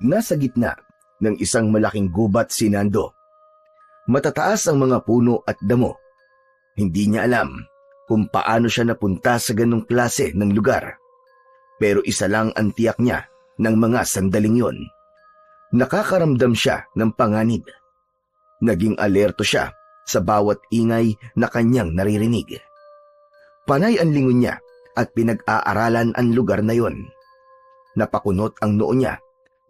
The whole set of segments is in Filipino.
Nasa gitna ng isang malaking gubat si Nando. Matataas ang mga puno at damo. Hindi niya alam kung paano siya napunta sa ganong klase ng lugar. Pero isa lang ang tiyak niya ng mga sandaling yon. Nakakaramdam siya ng panganib. Naging alerto siya sa bawat ingay na kanyang naririnig. Panay ang lingon niya at pinag-aaralan ang lugar na yon. Napakunot ang noo niya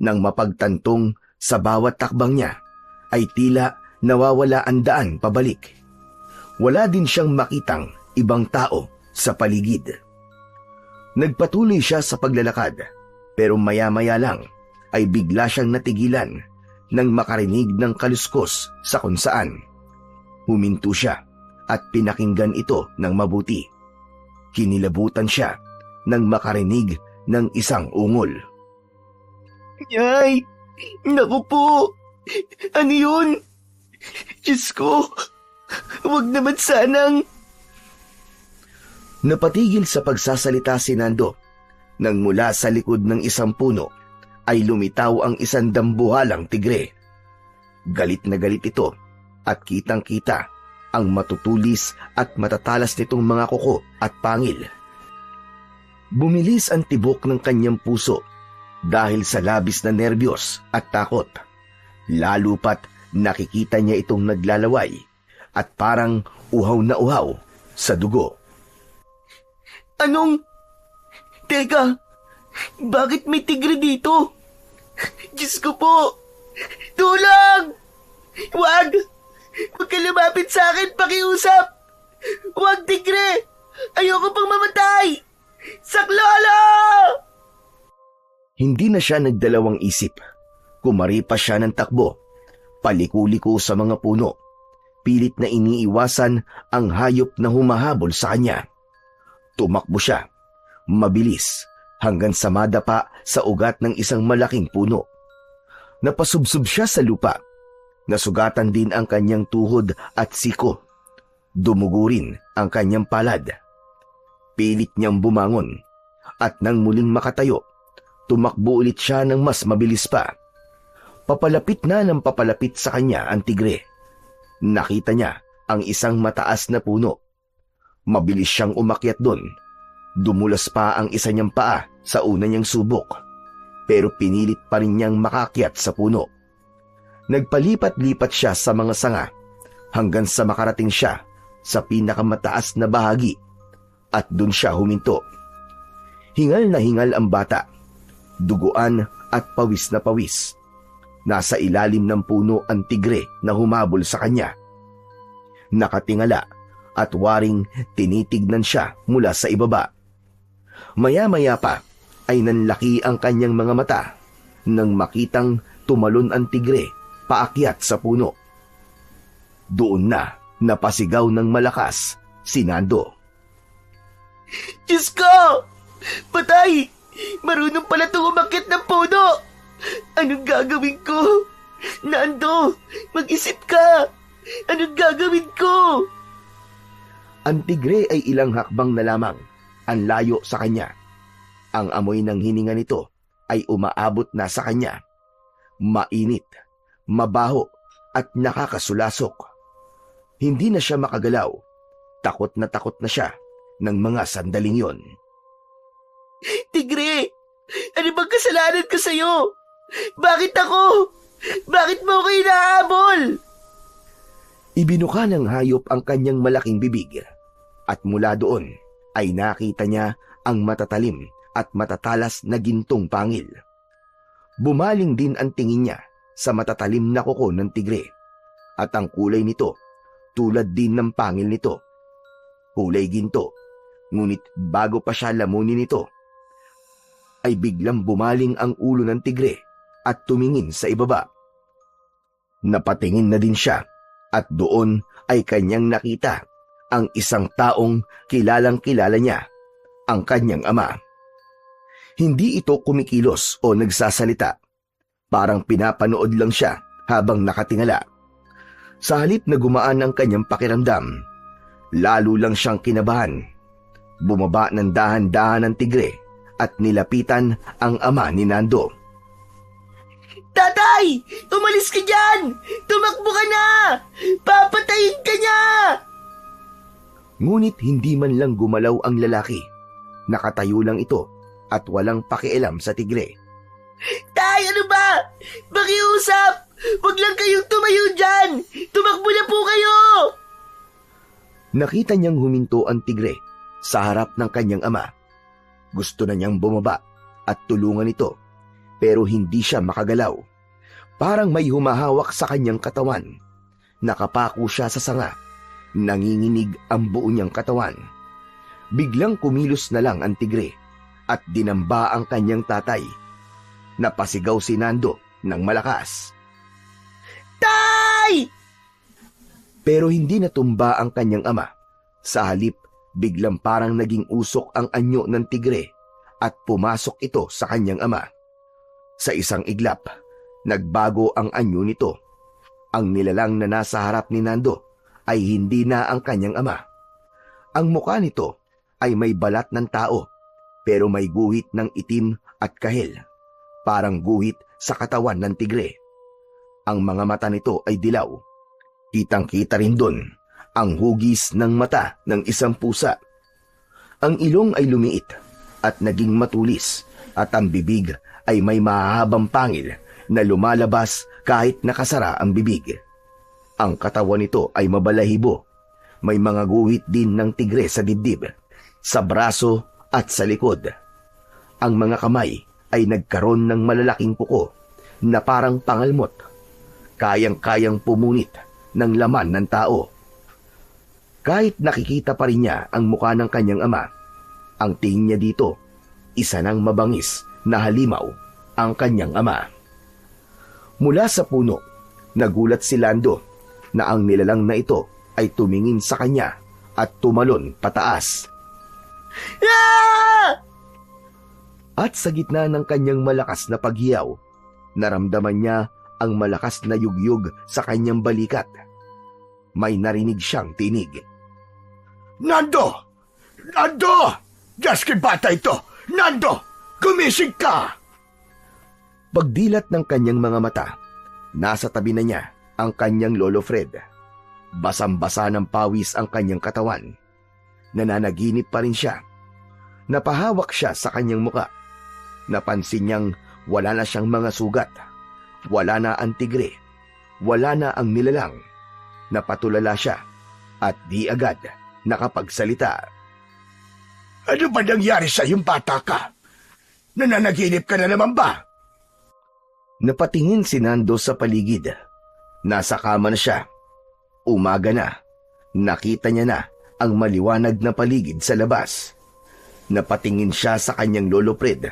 nang mapagtantong sa bawat takbang niya ay tila nawawala ang daan pabalik. Wala din siyang makitang ibang tao sa paligid. Nagpatuloy siya sa paglalakad pero maya-maya lang ay bigla siyang natigilan nang makarinig ng kaluskos sa kung saan. Huminto siya at pinakinggan ito ng mabuti. Kinilabutan siya nang makarinig ng isang ungol. Ay! Naku po! Ano yun? Diyos ko! Huwag naman sanang... Napatigil sa pagsasalita si Nando nang mula sa likod ng isang puno ay lumitaw ang isang dambuhalang tigre. Galit na galit ito at kitang-kita ang matutulis at matatalas nitong mga kuko at pangil. Bumilis ang tibok ng kanyang puso dahil sa labis na nerbiyos at takot. Lalo pat nakikita niya itong naglalaway at parang uhaw na uhaw sa dugo. Anong... Teka, bakit may tigre dito? Diyos ko po! Tulong! Huwag! Huwag ka lumapit sa akin, pakiusap! Huwag, tigre! Ayoko pang mamatay! Saklolo! Hindi na siya nagdalawang isip. Kumari pa siya ng takbo, paliko-liko sa mga puno. Pilit na iniiwasan ang hayop na humahabol sa kanya. Tumakbo siya, mabilis, hanggang sa madapa sa ugat ng isang malaking puno. Napasubsob siya sa lupa. Nasugatan din ang kanyang tuhod at siko. Dumugo rin ang kanyang palad. Pilit niyang bumangon at nang muling makatayo, tumakbo ulit siya ng mas mabilis pa. Papalapit na ng papalapit sa kanya ang tigre. Nakita niya ang isang mataas na puno. Mabilis siyang umakyat doon. Dumulas pa ang isa niyang paa sa una niyang subok. Pero pinilit pa rin niyang makakyat sa puno. Nagpalipat-lipat siya sa mga sanga hanggang sa makarating siya sa pinakamataas na bahagi at doon siya huminto. Hingal na hingal ang bata. Duguan at pawis na pawis. Nasa ilalim ng puno ang tigre na humabol sa kanya. Nakatingala at waring tinitignan siya mula sa ibaba. Maya-maya pa ay nanlaki ang kanyang mga mata nang makitang tumalon ang tigre paakyat sa puno. Doon na napasigaw ng malakas si Nando. Diyos ko! Patay! Marunong pala itong umakyat ng puno! Anong gagawin ko? Nando, mag-isip ka! Anong gagawin ko? Ang tigre ay ilang hakbang na lamang ang layo sa kanya. Ang amoy ng hininga nito ay umaabot na sa kanya. Mainit, mabaho at nakakasulasok. Hindi na siya makagalaw. Takot na siya ng mga sandaling yon. Tigre! Ano bang kasalanan ko sa'yo? Bakit ako? Bakit mo ko inahabol? Ibinuka ng hayop ang kanyang malaking bibig at mula doon ay nakita niya ang matatalim at matatalas na gintong pangil. Bumaling din ang tingin niya sa matatalim na kuko ng tigre at ang kulay nito tulad din ng pangil nito. Kulay ginto, ngunit bago pa siya lamunin nito ay biglang bumaling ang ulo ng tigre at tumingin sa ibaba. Napatingin na din siya at doon ay kanyang nakita ang isang taong kilalang-kilala niya, ang kanyang ama. Hindi ito kumikilos o nagsasalita. Parang pinapanood lang siya habang nakatingala. Sa halip na gumaan ang kanyang pakiramdam, lalo lang siyang kinabahan. Bumaba ng dahan-dahan ang tigre at nilapitan ang ama ni Nando. Tatay! Umalis ka dyan! Tumakbo ka na! Papatayin ka niya! Ngunit hindi man lang gumalaw ang lalaki. Nakatayo lang ito at walang pakialam sa tigre. Tay, ano ba? Pakiusap! Huwag lang kayong tumayo dyan! Tumakbo na po kayo! Nakita niyang huminto ang tigre sa harap ng kanyang ama. Gusto na niyang bumaba at tulungan ito, pero hindi siya makagalaw. Parang may humahawak sa kanyang katawan. Nakapako siya sa sanga. Nanginginig ang buo niyang katawan. Biglang kumilos na lang ang tigre at dinamba ang kanyang tatay. Napasigaw si Nando ng malakas. Tay! Pero hindi natumba ang kanyang ama. Sa halip, biglang parang naging usok ang anyo ng tigre at pumasok ito sa kanyang ama. Sa isang iglap, nagbago ang anyo nito. Ang nilalang na nasa harap ni Nando ay hindi na ang kanyang ama. Ang mukha nito ay may balat ng tao, pero may guhit ng itim at kahel, parang guhit sa katawan ng tigre. Ang mga mata nito ay dilaw. Kitang-kita rin doon ang hugis ng mata ng isang pusa. Ang ilong ay lumiit at naging matulis, at ang bibig ay may mahahabang pangil na lumalabas kahit nakasara ang bibig. Ang katawan nito ay mabalahibo. May mga guhit din ng tigre sa dibdib, sa braso at sa likod. Ang mga kamay ay nagkaroon ng malalaking kuko na parang pangalmot. Kayang-kayang pumunit ng laman ng tao. Kahit nakikita pa rin niya ang mukha ng kanyang ama, ang tingin niya dito, isa ng mabangis na halimaw ang kanyang ama. Mula sa puno, nagulat si Lando na ang nilalang na ito ay tumingin sa kanya at tumalon pataas. Ah! At sa gitna ng kanyang malakas na paghiyaw, naramdaman niya ang malakas na yugyug sa kanyang balikat. May narinig siyang tinig. Nando! Nando! Diyos kay bata ito! Nando! Gumising ka! Pagdilat ng kanyang mga mata, nasa tabi na niya ang kanyang lolo Fred. Basang-basa ng pawis ang kanyang katawan. Nananaginip pa rin siya. Napahawak siya sa kanyang muka. Napansin niyang wala na siyang mga sugat. Wala na ang tigre. Wala na ang nilalang. Napatulala siya at di agad nakapagsalita. Ano ba nangyari sa iyong bata ka? Nananaginip ka na naman ba? Napatingin si Nando sa paligid. Nasa kama na siya. Umaga na. Nakita niya na ang maliwanag na paligid sa labas. Napatingin siya sa kanyang lolo Fred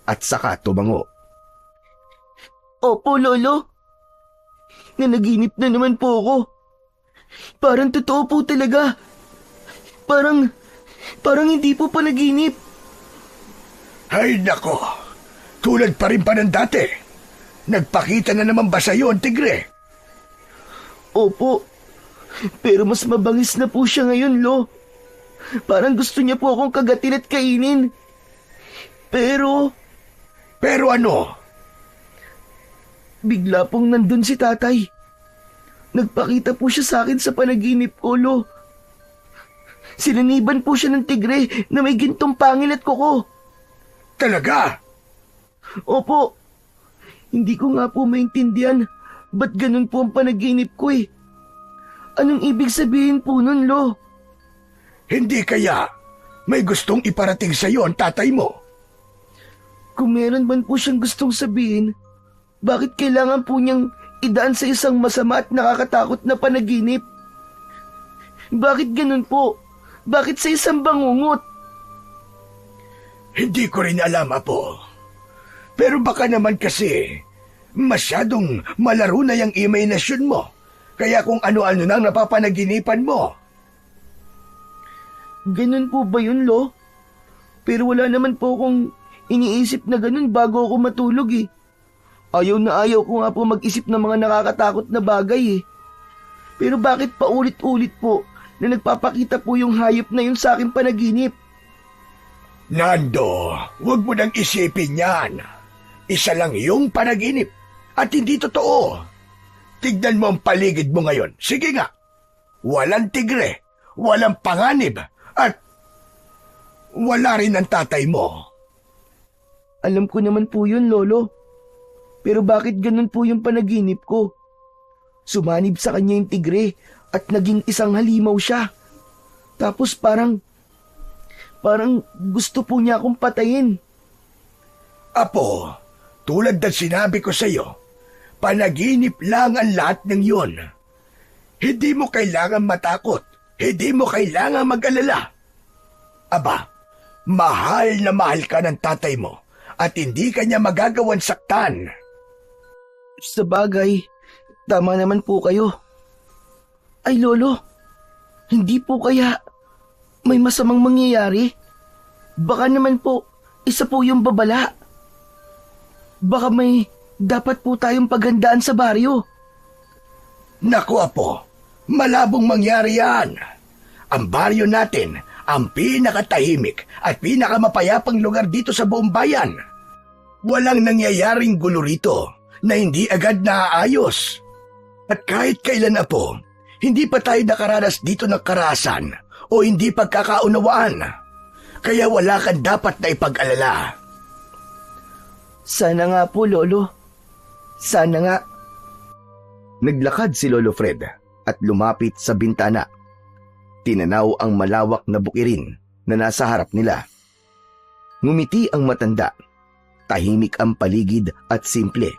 at saka tumango. Opo, Lolo. Nanaginip na naman po ako. Parang totoo po talaga. Parang hindi po panaginip. Ay nako, tulad pa rin pa ng dati. Nagpakita na naman ba sa iyo ang tigre? Opo, pero mas mabangis na po siya ngayon, Lo. Parang gusto niya po akong kagatin at kainin. Pero ano? Bigla pong nandun si tatay. Nagpakita po siya sa akin sa panaginip ko, Lo. Sinaniban po siya ng tigre na may gintong pangil at kuko. Talaga? Opo. Hindi ko nga po maintindihan ba't ganun po ang panaginip ko eh. Anong ibig sabihin po nun, Lo? Hindi kaya may gustong iparating sa iyo ang tatay mo? Kung meron man po siyang gustong sabihin, bakit kailangan po niyang idaan sa isang masama at nakakatakot na panaginip? Bakit ganun po? Bakit sa isang bangungot? Hindi ko rin alam, Apo. Pero baka naman kasi masyadong malaro na yung imahinasyon mo. Kaya kung ano-ano nang napapanaginipan mo. Ganun po ba yun, Lo? Pero wala naman po akong iniisip na ganun bago ako matulog eh. Ayaw na ayaw ko nga po mag-isip ng mga nakakatakot na bagay eh. Pero bakit paulit-ulit po na nagpapakita po yung hayop na yun sa aking panaginip? Nando, huwag mo nang isipin yan. Isa lang yung panaginip. at hindi totoo. Tignan mo ang paligid mo ngayon. Sige nga. Walang tigre, walang panganib, at wala rin ang tatay mo. Alam ko naman po yun, Lolo. Pero bakit ganun po yung panaginip ko? Sumanib sa kanya yung tigre at naging isang halimaw siya. Tapos parang gusto po niya akong patayin. Apo, tulad ng sinabi ko sa iyo, panaginip lang ang lahat ng yun. Hindi mo kailangan matakot. Hindi mo kailangan mag-alala. Aba, mahal na mahal ka ng tatay mo at hindi ka niya magagawan saktan. Sa bagay, tama naman po kayo. Ay, Lolo, hindi po kaya may masamang mangyayari? Baka naman po, isa po yung babala. Baka may dapat po tayong paghandaan sa baryo. Naku apo, malabong mangyari yan. Ang baryo natin, ang pinakatahimik at pinakamapayapang lugar dito sa buong bayan. Walang nangyayaring gulo rito na hindi agad naaayos. At kahit kailan apo, hindi pa tayo nakaranas dito ng karahasan o hindi pagkakaunawaan. Kaya wala kang dapat na ipag-alala. Sana nga po, Lolo. Sana nga. Naglakad si Lolo Fred at lumapit sa bintana. Tinanaw ang malawak na bukirin na nasa harap nila. Ngumiti ang matanda. Tahimik ang paligid at simple.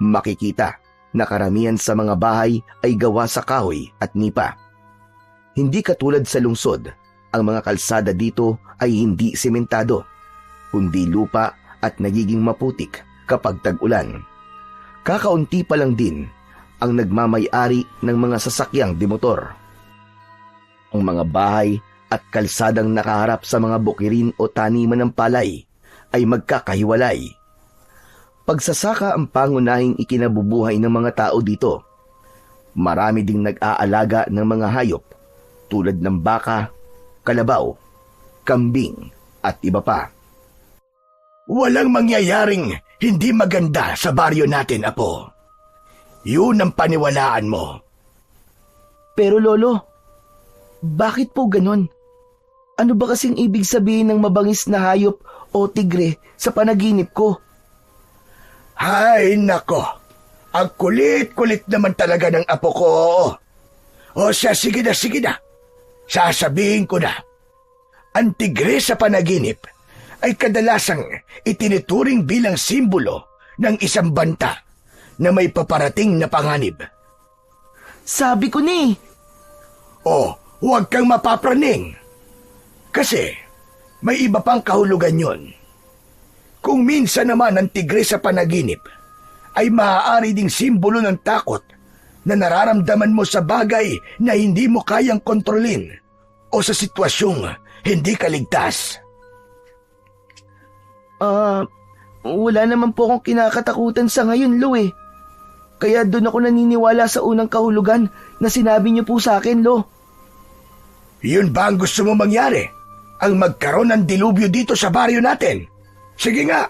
Makikita na karamihan sa mga bahay ay gawa sa kahoy at nipa. Hindi katulad sa lungsod, ang mga kalsada dito ay hindi sementado, kundi lupa at nagiging maputik kapag tag-ulan. Kakaunti pa lang din ang nagmamay-ari ng mga sasakyang demotor. Ang mga bahay at kalsadang nakaharap sa mga bukirin o taniman ng palay ay magkakahiwalay. Pagsasaka ang pangunahing ikinabubuhay ng mga tao dito. Marami ding nag-aalaga ng mga hayop tulad ng baka, kalabaw, kambing at iba pa. Walang mangyayaring hindi maganda sa baryo natin, apo. Yun ang paniwalaan mo. Pero Lolo, bakit po ganon? Ano ba kasing ibig sabihin ng mabangis na hayop o tigre sa panaginip ko? Hay nako, ang kulit-kulit naman talaga ng apo ko. O siya, sige na. Sasabihin ko na. Ang tigre sa panaginip ay kadalasang itinuturing bilang simbolo ng isang banta na may paparating na panganib. Sabi ko ni. O, huwag kang mapapraning. Kasi may iba pang kahulugan yon. Kung minsan naman ang tigre sa panaginip ay maaari ding simbolo ng takot na nararamdaman mo sa bagay na hindi mo kayang kontrolin o sa sitwasyong hindi ka ligtas. Wala naman po akong kinakatakutan sa ngayon, Lo eh. Kaya doon ako naniniwala sa unang kahulugan na sinabi niyo po sa akin, Lo. Yun ba ang gusto mo mangyari? Ang magkaroon ng dilubyo dito sa baryo natin? Sige nga.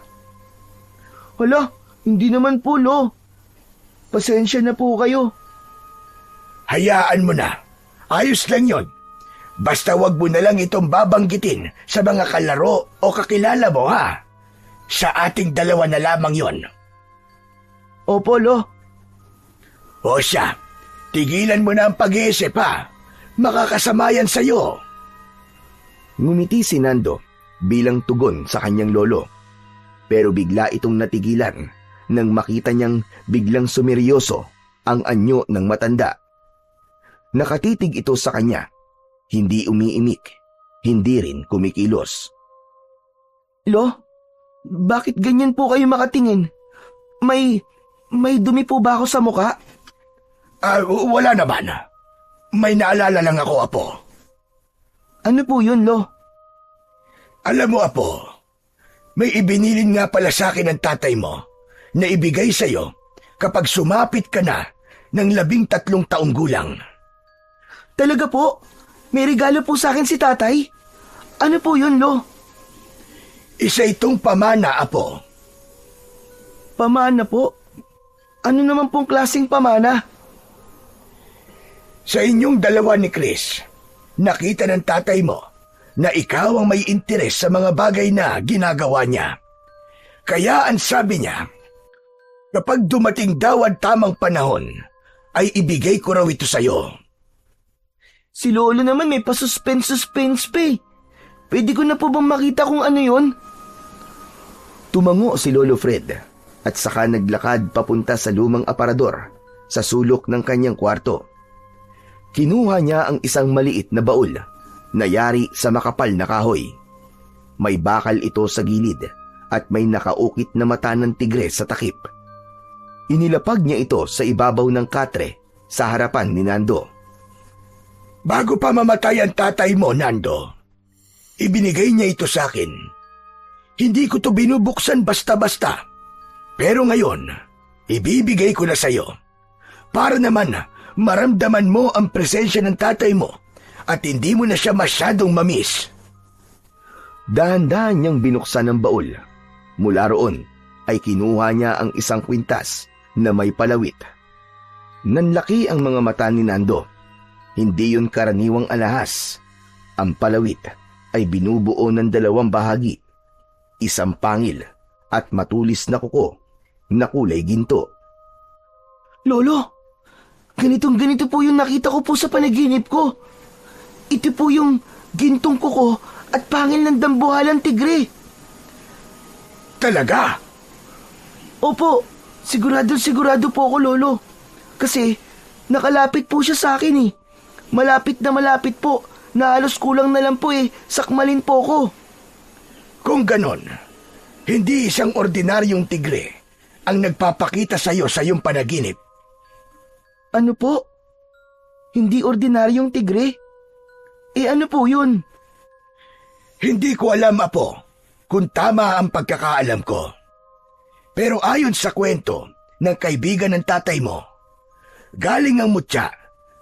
Hala, hindi naman po, Lo. Pasensya na po kayo. Hayaan mo na. Ayos lang yon. Basta wag mo na lang itong babanggitin sa mga kalaro o kakilala mo, ha? Sa ating dalawa na lamang yon. Opo, Lo. O siya, tigilan mo na ang pag-iisip, ha? Makakasama yan sa'yo. Ngumiti si Nando bilang tugon sa kanyang lolo. Pero bigla itong natigilan nang makita niyang biglang sumeryoso ang anyo ng matanda. Nakatitig ito sa kanya, hindi umiimik, hindi rin kumikilos. Lo, bakit ganyan po kayo makatingin? May dumi po ba ako sa muka? Wala naman. May naalala lang ako, apo. Ano po yun, Lo? Alam mo, apo, may ibinilin nga pala sa akin ng tatay mo na ibigay sa'yo kapag sumapit ka na ng 13 taong gulang. Talaga po? May regalo po sa akin si tatay? Ano po yun, Lo? Isa itong pamana, apo. Pamana po? Ano naman pong klaseng pamana? Sa inyong dalawa ni Chris, nakita ng tatay mo na ikaw ang may interes sa mga bagay na ginagawa niya. Kaya ang sabi niya, kapag dumating daw ang tamang panahon, ay ibigay ko raw ito sa'yo. Si Lolo naman may pa-suspense pa eh. Pwede ko na po bang makita kung ano yon? Tumango si Lolo Fred at saka naglakad papunta sa lumang aparador sa sulok ng kanyang kwarto. Kinuha niya ang isang maliit na baul na yari sa makapal na kahoy. May bakal ito sa gilid at may nakaukit na mata ng tigre sa takip. Inilapag niya ito sa ibabaw ng katre sa harapan ni Nando. Bago pa mamatay ang tatay mo, Nando, ibinigay niya ito sa akin. Hindi ko to binubuksan basta-basta. Pero ngayon, ibibigay ko na sa'yo. Para naman maramdaman mo ang presensya ng tatay mo at hindi mo na siya masyadong mamiss. Dahan-dahan niyang binuksan ang baul. Mula roon ay kinuha niya ang isang kwintas na may palawit. Nanlaki ang mga mata ni Nando. Hindi yun karaniwang alahas. Ang palawit ay binubuo ng dalawang bahagi. Isang pangil at matulis na kuko na kulay ginto. Lolo, ganito po yung nakita ko po sa panaginip ko. Ito po yung gintong kuko at pangil ng dambuhalang tigre. Talaga? Opo, sigurado po ako, Lolo. Kasi nakalapit po siya sa akin eh. Malapit po, na halos kulang na lang po eh, sakmalin po ko. Kung ganon, hindi isang ordinaryong tigre ang nagpapakita sa iyo sa iyong panaginip. Ano po? Hindi ordinaryong tigre? Eh ano po yun? Hindi ko alam, Apo, kung tama ang pagkakaalam ko. Pero ayon sa kwento ng kaibigan ng tatay mo, galing ang mutya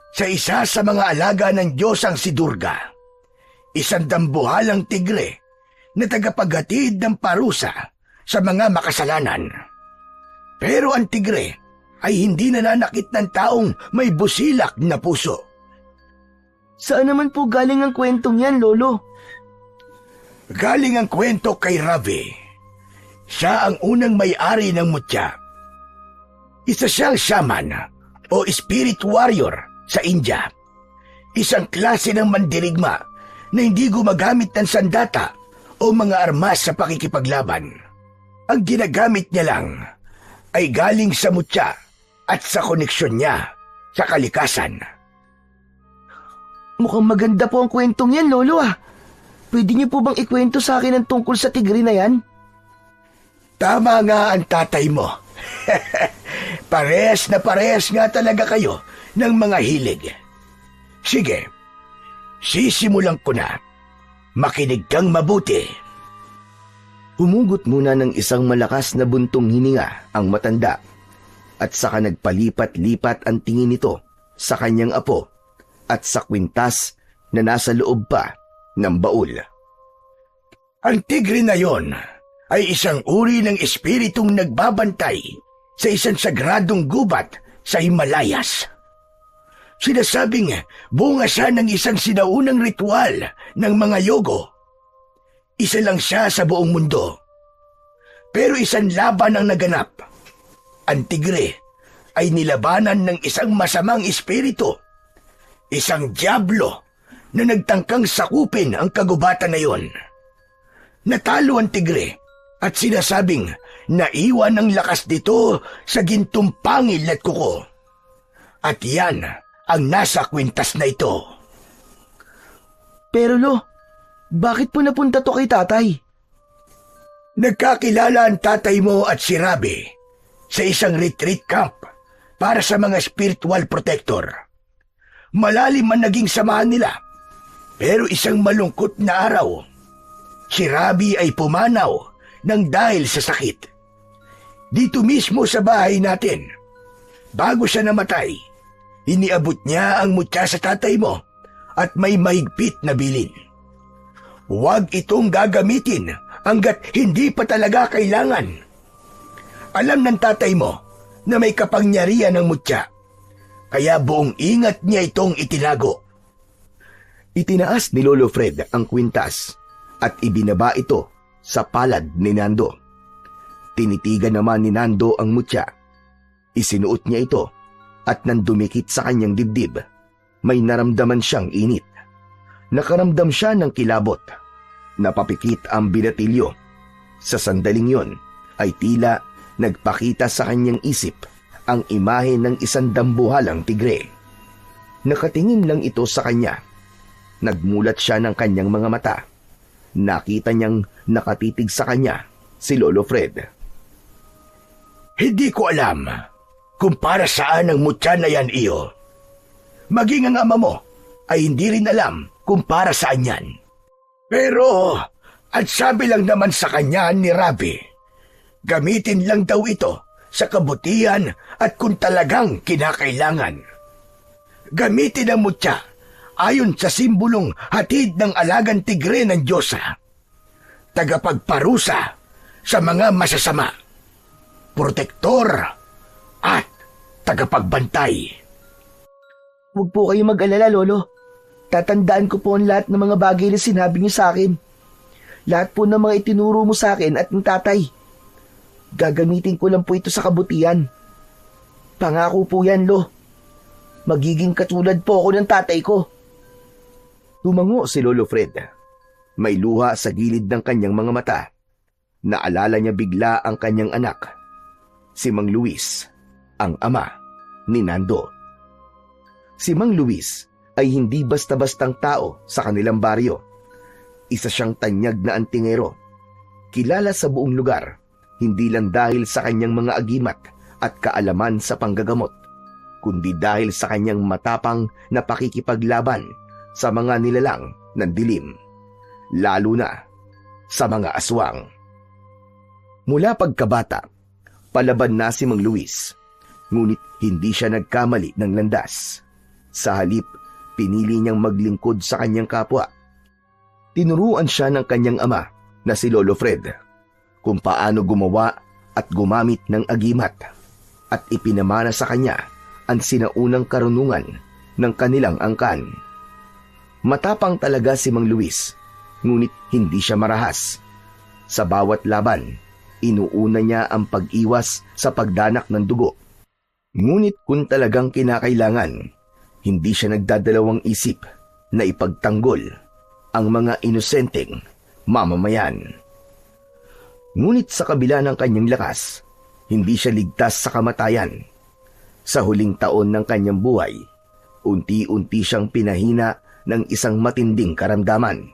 sa isa sa mga alaga ng Diyosang si Durga, isang dambuhalang tigre na tagapaghatid ng parusa sa mga makasalanan. Pero ang tigre ay hindi nananakit ng taong may busilak na puso. Saan naman po galing ang kwentong yan, Lolo? Galing ang kwento kay Ravi. Siya ang unang may-ari ng mutya. Isa siyang shaman o spirit warrior sa India. Isang klase ng mandirigma na hindi gumagamit ng sandata o mga armas sa pakikipaglaban. Ang ginagamit niya lang ay galing sa mutya at sa koneksyon niya sa kalikasan. Mukhang maganda po ang kwentong yan, Lolo ah. Pwede niyo po bang ikwento sa akin ang tungkol sa tigre na yan? Tama nga ang tatay mo. Parehas na parehas nga talaga kayo ng mga hilig. Sige, sisimulan ko na. Makinig kang mabuti. Humugot muna ng isang malakas na buntong hininga ang matanda at saka nagpalipat-lipat ang tingin nito sa kanyang apo at sa kwintas na nasa loob pa ng baul. Ang tigre na yon ay isang uri ng espiritong nagbabantay sa isang sagradong gubat sa Himalayas. Sinasabing bunga siya ng isang sinaunang ritual ng mga yogo. Isa lang siya sa buong mundo. Pero isang laban ang naganap. Ang tigre ay nilabanan ng isang masamang espiritu. Isang diablo na nagtangkang sakupin ang kagubatan na yon. Natalo ang tigre at sinasabing naiwan ang lakas dito sa gintong pangil at kuko. At yan ang nasa kwintas na ito. Pero Lo, bakit po napunta to kay tatay? Nagkakilala ang tatay mo at si Rabi sa isang retreat camp para sa mga spiritual protector. Malalim man naging samahan nila, pero isang malungkot na araw, si Rabi ay pumanaw ng dahil sa sakit. Dito mismo sa bahay natin, bago siya namatay, iniabot niya ang mutya sa tatay mo at may mahigpit na bilin. Huwag itong gagamitin hanggat hindi pa talaga kailangan. Alam ng tatay mo na may kapangyarihan ng mutya. Kaya buong ingat niya itong itinago. Itinaas ni Lolo Fred ang kwintas at ibinaba ito sa palad ni Nando. Tinitigan naman ni Nando ang mutya. Isinuot niya ito at nang dumikit sa kanyang dibdib, may naramdaman siyang init. Nakaramdam siya ng kilabot. Napapikit ang binatilyo. Sa sandaling yon ay tila nagpakita sa kanyang isip ang imahe ng isang dambuhalang tigre. Nakatingin lang ito sa kanya. Nagmulat siya ng kanyang mga mata. Nakita niyang nakatitig sa kanya si Lolo Fred. Hindi ko alam kung para saan ang mutya na yan, iyo. Maging ang ama mo ay hindi rin alam kung para saan yan. Pero, at sabi lang naman sa kanya ni Rabi, gamitin lang daw ito sa kabutihan at kung talagang kinakailangan. Gamitin ang mutya ayon sa simbolong hatid ng alagang tigre ng Diyosa, tagapagparusa sa mga masasama, protektor at tagapagbantay. Huwag po kayo mag-alala, Lolo. Tatandaan ko po ang lahat ng mga bagay na sinabi niyo sa akin. Lahat po ng mga itinuro mo sa akin at ng tatay. Gagamitin ko lang po ito sa kabutihan. Pangako po yan, Lo. Magiging katulad po ako ng tatay ko. Tumango si Lolo Fred. May luha sa gilid ng kanyang mga mata. Naalala niya bigla ang kanyang anak, si Mang Luis, ang ama ni Nando. Si Mang Luis ay hindi basta-bastang tao sa kanilang baryo. Isa siyang tanyag na antingero. Kilala sa buong lugar, hindi lang dahil sa kanyang mga agimat at kaalaman sa panggagamot, kundi dahil sa kanyang matapang na pakikipaglaban sa mga nilalang ng dilim, lalo na sa mga aswang. Mula pagkabata, palaban na si Mang Luis, ngunit hindi siya nagkamali ng landas. Sa halip, pinili niyang maglingkod sa kanyang kapwa. Tinuruan siya ng kanyang ama na si Lolo Fred kung paano gumawa at gumamit ng agimat at ipinamana sa kanya ang sinaunang karunungan ng kanilang angkan. Matapang talaga si Mang Luis, ngunit hindi siya marahas. Sa bawat laban, inuuna niya ang pag-iwas sa pagdanak ng dugo. Ngunit kung talagang kinakailangan, hindi siya nagdadalawang isip na ipagtanggol ang mga inosenteng mamamayan. Ngunit sa kabila ng kanyang lakas, hindi siya ligtas sa kamatayan. Sa huling taon ng kanyang buhay, unti-unti siyang pinahina ng isang matinding karamdaman.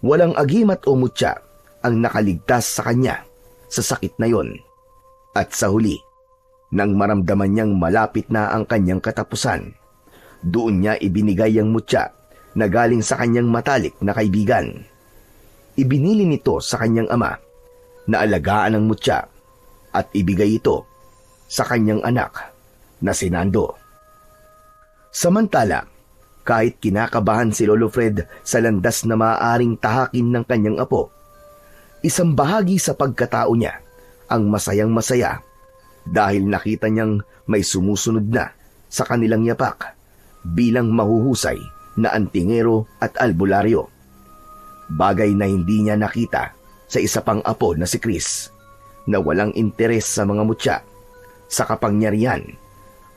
Walang agimat o mutya ang nakaligtas sa kanya sa sakit na yon. At sa huli, nang maramdaman niyang malapit na ang kanyang katapusan, doon niya ibinigay ang mutya na galing sa kanyang matalik na kaibigan. Ibinili nito sa kanyang ama na alagaan ang mutya at ibigay ito sa kanyang anak na si Nando. Samantala, kahit kinakabahan si Lolo Fred sa landas na maaaring tahakin ng kanyang apo, isang bahagi sa pagkatao niya ang masayang-masaya dahil nakita niyang may sumusunod na sa kanilang yapak bilang mahuhusay na antingero at albularyo. Bagay na hindi niya nakita sa isa pang apo na si Chris, na walang interes sa mga mutya, sa kapangyarihan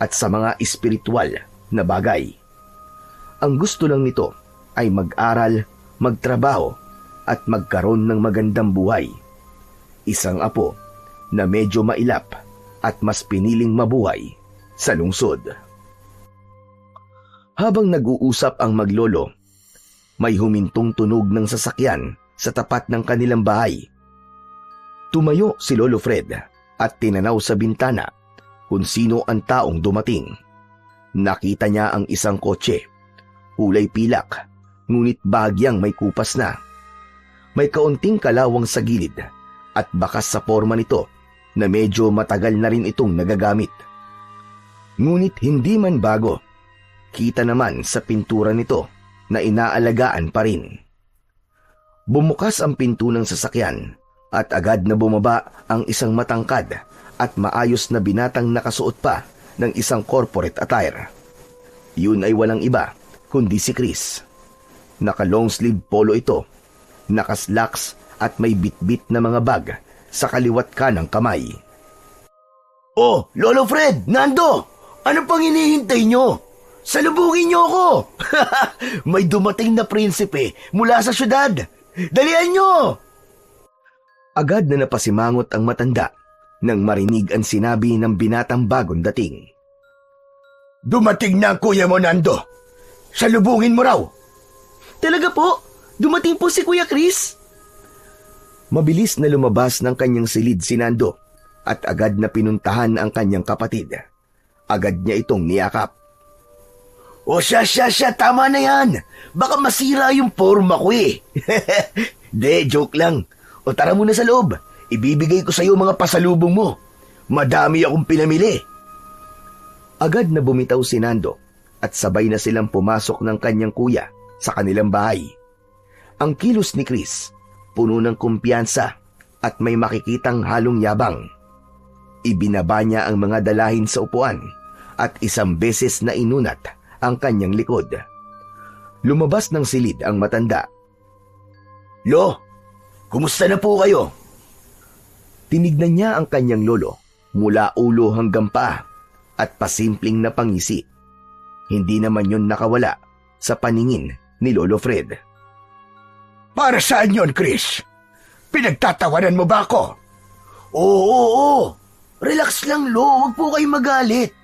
at sa mga espiritual na bagay. Ang gusto lang nito ay mag-aral, magtrabaho at magkaroon ng magandang buhay. Isang apo na medyo mailap at mas piniling mabuhay sa lungsod. Habang nag-uusap ang maglolo, may humintong tunog ng sasakyan sa tapat ng kanilang bahay. Tumayo si Lolo Fred at tinanaw sa bintana kung sino ang taong dumating. Nakita niya ang isang kotse, kulay pilak, ngunit bahagyang may kupas na. May kaunting kalawang sa gilid at bakas sa forma nito na medyo matagal na rin itong nagagamit. Ngunit hindi man bago, kita naman sa pintura nito na inaalagaan pa rin. Bumukas ang pinto ng sasakyan at agad na bumaba ang isang matangkad at maayos na binatang nakasuot pa ng isang corporate attire. Yun ay walang iba kundi si Chris. Naka-long sleeve polo ito, naka-slacks at may bitbit na mga bag sa kaliwat kanang kamay. Oh, Lolo Fred, Nando! Ano pang hinihintay nyo? Salubungin nyo ako! May dumating na prinsipe mula sa syudad. Dalian nyo! Agad na napasimangot ang matanda nang marinig ang sinabi ng binatang bagong dating. Dumating na ang kuya mo, Nando. Salubungin mo raw. Talaga po? Dumating po si Kuya Chris? Mabilis na lumabas ng kanyang silid si Nando at agad na pinuntahan ang kanyang kapatid. Agad niya itong niyakap. O siya, tama na yan. Baka masira yung forma ko eh. De, joke lang. O tara muna sa loob. Ibibigay ko sa iyo mga pasalubong mo. Madami akong pinamili. Agad na bumitaw si Nando at sabay na silang pumasok ng kanyang kuya sa kanilang bahay. Ang kilos ni Chris, puno ng kumpiyansa at may makikitang halong yabang. Ibinaba niya ang mga dalahin sa upuan at isang beses na inunat ang kanyang likod. Lumabas ng silid ang matanda. Lo, kumusta na po kayo? Tinignan niya ang kanyang lolo mula ulo hanggang paa at pasimpleng na pangisi. Hindi naman yun nakawala sa paningin ni Lolo Fred. Para saan yon, Chris? Pinagtatawanan mo ba ako? Oo. Relax lang, Lo. Huwag po kayong magalit.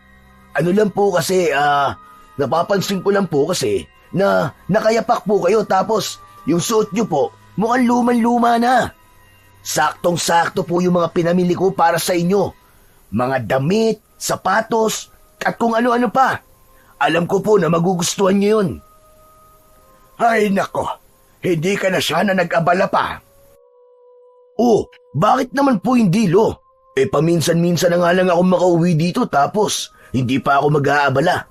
Ano lang po kasi, napapansin ko lang po kasi na nakayapak po kayo tapos yung suot nyo po mukhang luman-luma na. Saktong-sakto po yung mga pinamili ko para sa inyo. Mga damit, sapatos, at kung ano-ano pa. Alam ko po na magugustuhan nyo yun. Ay nako, hindi ka na sana nag-abala pa. Oh, bakit naman po hindi, Lo? Paminsan-minsan na nga lang ako makauwi dito tapos hindi pa ako mag-aabala.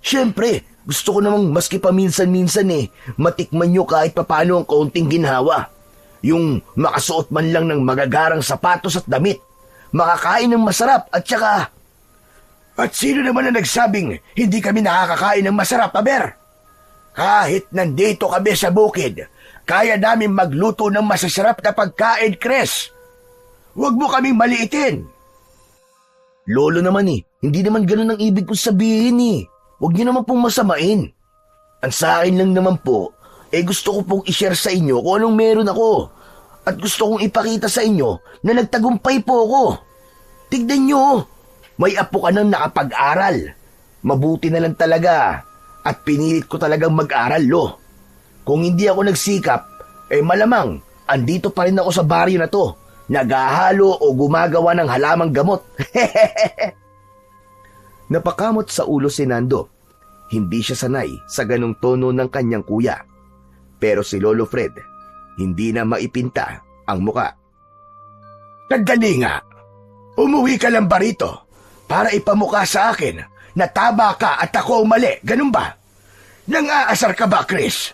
Siyempre, gusto ko namang maski paminsan-minsan matikman nyo kahit papano ang kaunting ginhawa. Yung makasuot man lang ng magagarang sapatos at damit. Makakain ng masarap at saka... At sino naman na nagsabing hindi kami nakakakain ng masarap, Aber? Kahit nandito kami sa bukid, kaya namin magluto ng masasarap na pagkain, Chris. Huwag mo kaming maliitin. Lolo naman hindi naman ganun ang ibig kong sabihin Huwag niyo naman pong masamain. Ang sa akin lang naman po, gusto ko pong i-share sa inyo kung anong meron ako. At gusto kong ipakita sa inyo na nagtagumpay po ako. Tignan nyo, may apo ka nang nakapag-aral. Mabuti na lang talaga at pinilit ko talagang mag-aral, Lo. Kung hindi ako nagsikap, malamang andito pa rin ako sa baryo na to, naghahalo o gumagawa ng halamang gamot. Napakamot sa ulo si Nando. Hindi siya sanay sa ganong tono ng kanyang kuya. Pero si Lolo Fred, hindi na maipinta ang muka. Sandali nga. Umuwi ka lang ba rito para ipamukha sa akin na tama ka at ako ang mali, ganun ba? Nang-aasar ka ba, Chris?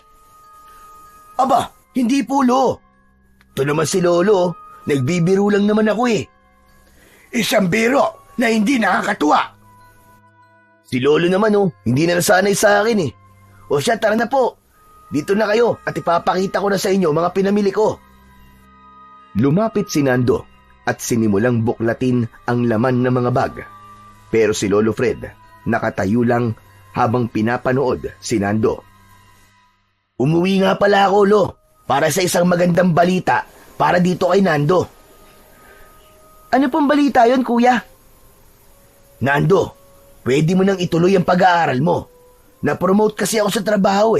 Aba, hindi po, Lo. Ito naman si Lolo, nagbibiro lang naman ako Isang biro na hindi nakakatuwa. Si Lolo naman hindi na nasanay sa akin O siya, tara na po. Dito na kayo at ipapakita ko na sa inyo mga pinamili ko. Lumapit si Nando at sinimulang buklatin ang laman ng mga bag. Pero si Lolo Fred nakatayo lang habang pinapanood si Nando. Umuwi nga pala ako, Lo, para sa isang magandang balita para dito kay Nando. Ano pong balita yon, Kuya? Nando, pwede mo nang ituloy ang pag-aaral mo. Na-promote kasi ako sa trabaho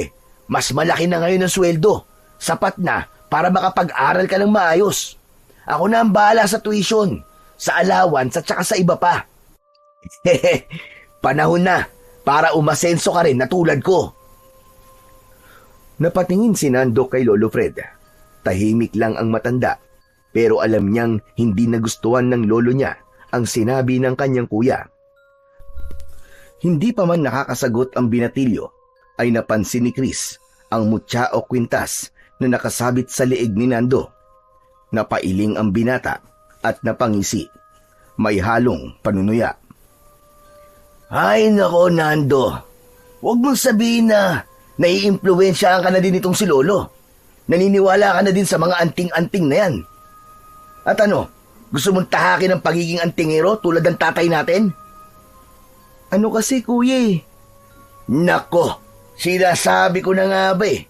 Mas malaki na ngayon ang sweldo. Sapat na para makapag-aral ka ng maayos. Ako na ang bahala sa tuition, sa allowance at saka sa iba pa. Panahon na para umasenso ka rin na tulad ko. Napatingin si Nando kay Lolo Fred. Tahimik lang ang matanda, pero alam niyang hindi nagustuhan ng lolo niya ang sinabi ng kanyang kuya. Hindi pa man nakakasagot ang binatilyo, ay napansin ni Chris ang mutya o kwintas na nakasabit sa leeg ni Nando. Napailing ang binata at napangisi. May halong panunuya. Ay nako, Nando. Huwag mong sabihin na naiimpluwensyahan ka na din itong si Lolo. Naniniwala ka na din sa mga anting-anting na yan. At ano, gusto mong tahakin ang pagiging antingero tulad ng tatay natin? Ano kasi kuya eh? Nako, sinasabi ko na nga ba eh.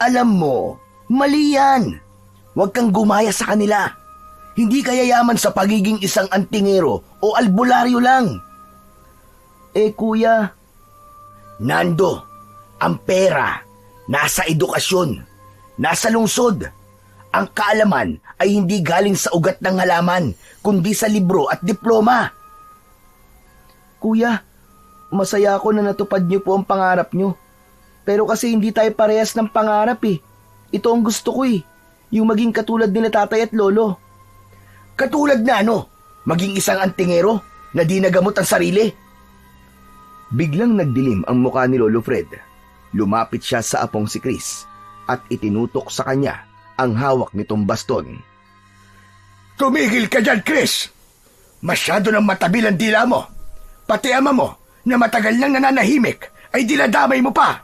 Alam mo, mali yan. Huwag kang gumaya sa kanila. Hindi ka yayaman sa pagiging isang antingero o albularyo lang. Eh kuya, Nando, ang pera, nasa edukasyon, nasa lungsod. Ang kaalaman ay hindi galing sa ugat ng halaman, kundi sa libro at diploma. kuya, masaya ako na natupad niyo po ang pangarap niyo. Pero kasi hindi tayo parehas ng pangarap eh. Ito ang gusto ko eh, yung maging katulad nila tatay at lolo. Katulad na ano, maging isang antingero na di nagamot ang sarili. Biglang nagdilim ang mukha ni Lolo Fred. Lumapit siya sa apong si Chris at itinutok sa kanya ang hawak nitong baston. Tumigil ka dyan, Chris! Masyado nang matabil ang dila mo. Pati ama mo, na matagal nang nananahimik, ay dinadamay mo pa.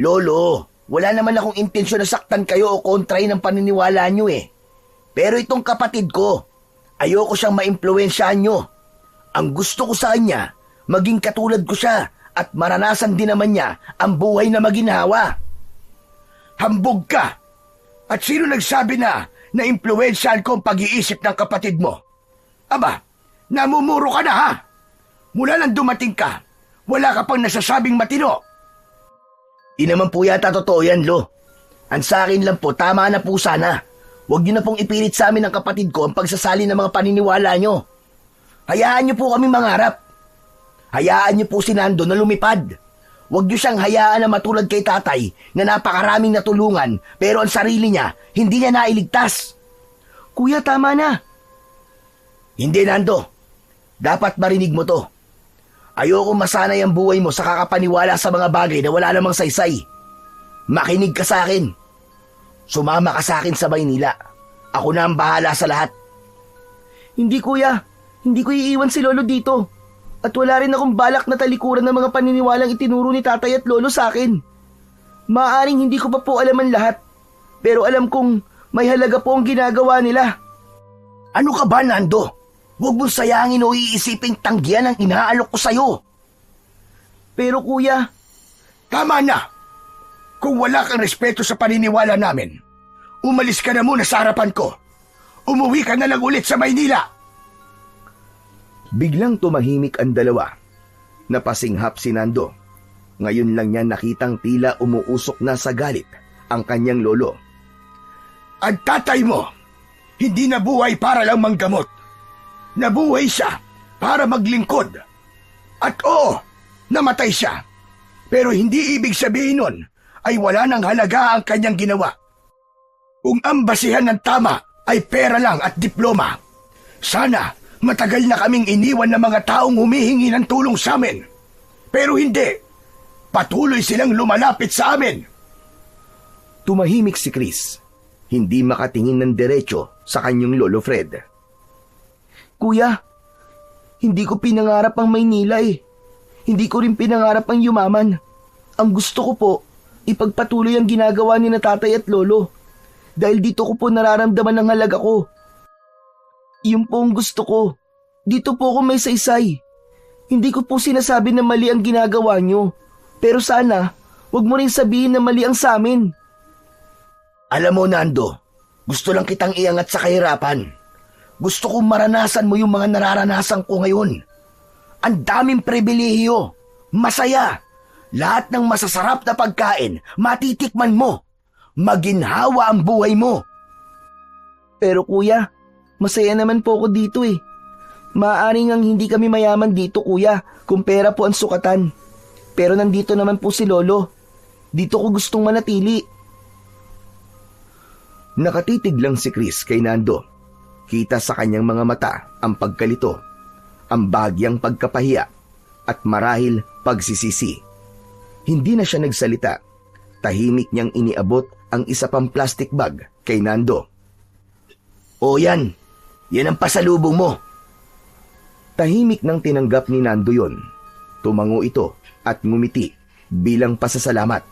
Lolo, wala naman akong intensyon na saktan kayo o kontrahin ang paniniwala nyo eh. Pero itong kapatid ko, ayoko siyang maimpluwensyahan nyo. Ang gusto ko sa kanya, maging katulad ko siya at maranasan din naman niya ang buhay na maginhawa. Hambog ka! At sino nagsabi na impluwensyahan ko ang pag-iisip ng kapatid mo? Aba, namumuro ka na ha? Mula nang dumating ka, wala ka pang nasasabing matino. Di naman po yata totoo yan, Lo. Ang sa akin lang po, tama na po sana. Huwag niyo na pong ipilit sa amin ng kapatid ko ang pagsasali ng mga paniniwala niyo. Hayaan niyo po kami mangarap. Hayaan niyo po si Nando na lumipad. Huwag niyo siyang hayaan na matulad kay tatay na napakaraming natulungan pero ang sarili niya, hindi niya nailigtas. Kuya, tama na. Hindi, Nando. Dapat marinig mo to. Ayoko masanay ang buhay mo sa kakapaniwala sa mga bagay na wala namang saysay. Makinig ka sa akin. Sumama ka sa akin sa Maynila. Ako na ang bahala sa lahat. Hindi kuya, hindi ko iiwan si Lolo dito. At wala rin akong balak na talikuran ng mga paniniwalang itinuro ni tatay at lolo sa akin. Maaaring hindi ko pa po alam ang lahat. Pero alam kong may halaga po ang ginagawa nila. Ano ka ba, Nando? Huwag mong sayangin o iisiping tanggihan ang inaalok ko sa'yo. Pero kuya, tama na. Kung wala kang respeto sa paniniwala namin, umalis ka na muna sa harapan ko. Umuwi ka na lang ulit sa Maynila. Biglang tumahimik ang dalawa. Napasinghap si Nando. Ngayon lang niya nakitang tila umuusok na sa galit ang kanyang lolo. Ang tatay mo, hindi nabuhay para lang manggamot. Nabuhay siya para maglingkod. At oo, namatay siya. Pero hindi ibig sabihin nun ay wala nang halaga ang kanyang ginawa. Kung ang basihan ng tama ay pera lang at diploma, sana matagal na kaming iniwan ng mga taong humihingi ng tulong sa amin. Pero hindi. Patuloy silang lumalapit sa amin. Tumahimik si Chris. Hindi makatingin ng diretso sa kanyang Lolo Fred. kuya, hindi ko pinangarap ang Maynila eh. Hindi ko rin pinangarap ang yumaman. Ang gusto ko po, ipagpatuloy ang ginagawa ni na tatay at lolo. Dahil dito ko po nararamdaman ang halaga ko. Yun po ang gusto ko. Dito po ako may saysay. Hindi ko po sinasabi na mali ang ginagawa nyo. Pero sana, wag mo rin sabihin na mali ang sa amin. Alam mo, Nando, gusto lang kitang iangat sa kahirapan. Gusto kong maranasan mo yung mga nararanasan ko ngayon. Ang daming pribilehiyo, masaya. Lahat ng masasarap na pagkain, matitikman mo. Maginhawa ang buhay mo. Pero kuya, masaya naman po ako dito eh. Maaaring ang hindi kami mayaman dito kuya, kung pera po ang sukatan. Pero nandito naman po si Lolo. Dito ko gustong manatili. Nakatitig lang si Chris kay Nando. Kita sa kanyang mga mata ang pagkalito, ang bagyang pagkapahiya, at marahil pagsisisi. Hindi na siya nagsalita. Tahimik niyang iniabot ang isa pang plastic bag kay Nando. O yan, Yan ang pasalubong mo. Tahimik nang tinanggap ni Nando yon. Tumango ito at ngumiti bilang pasasalamat.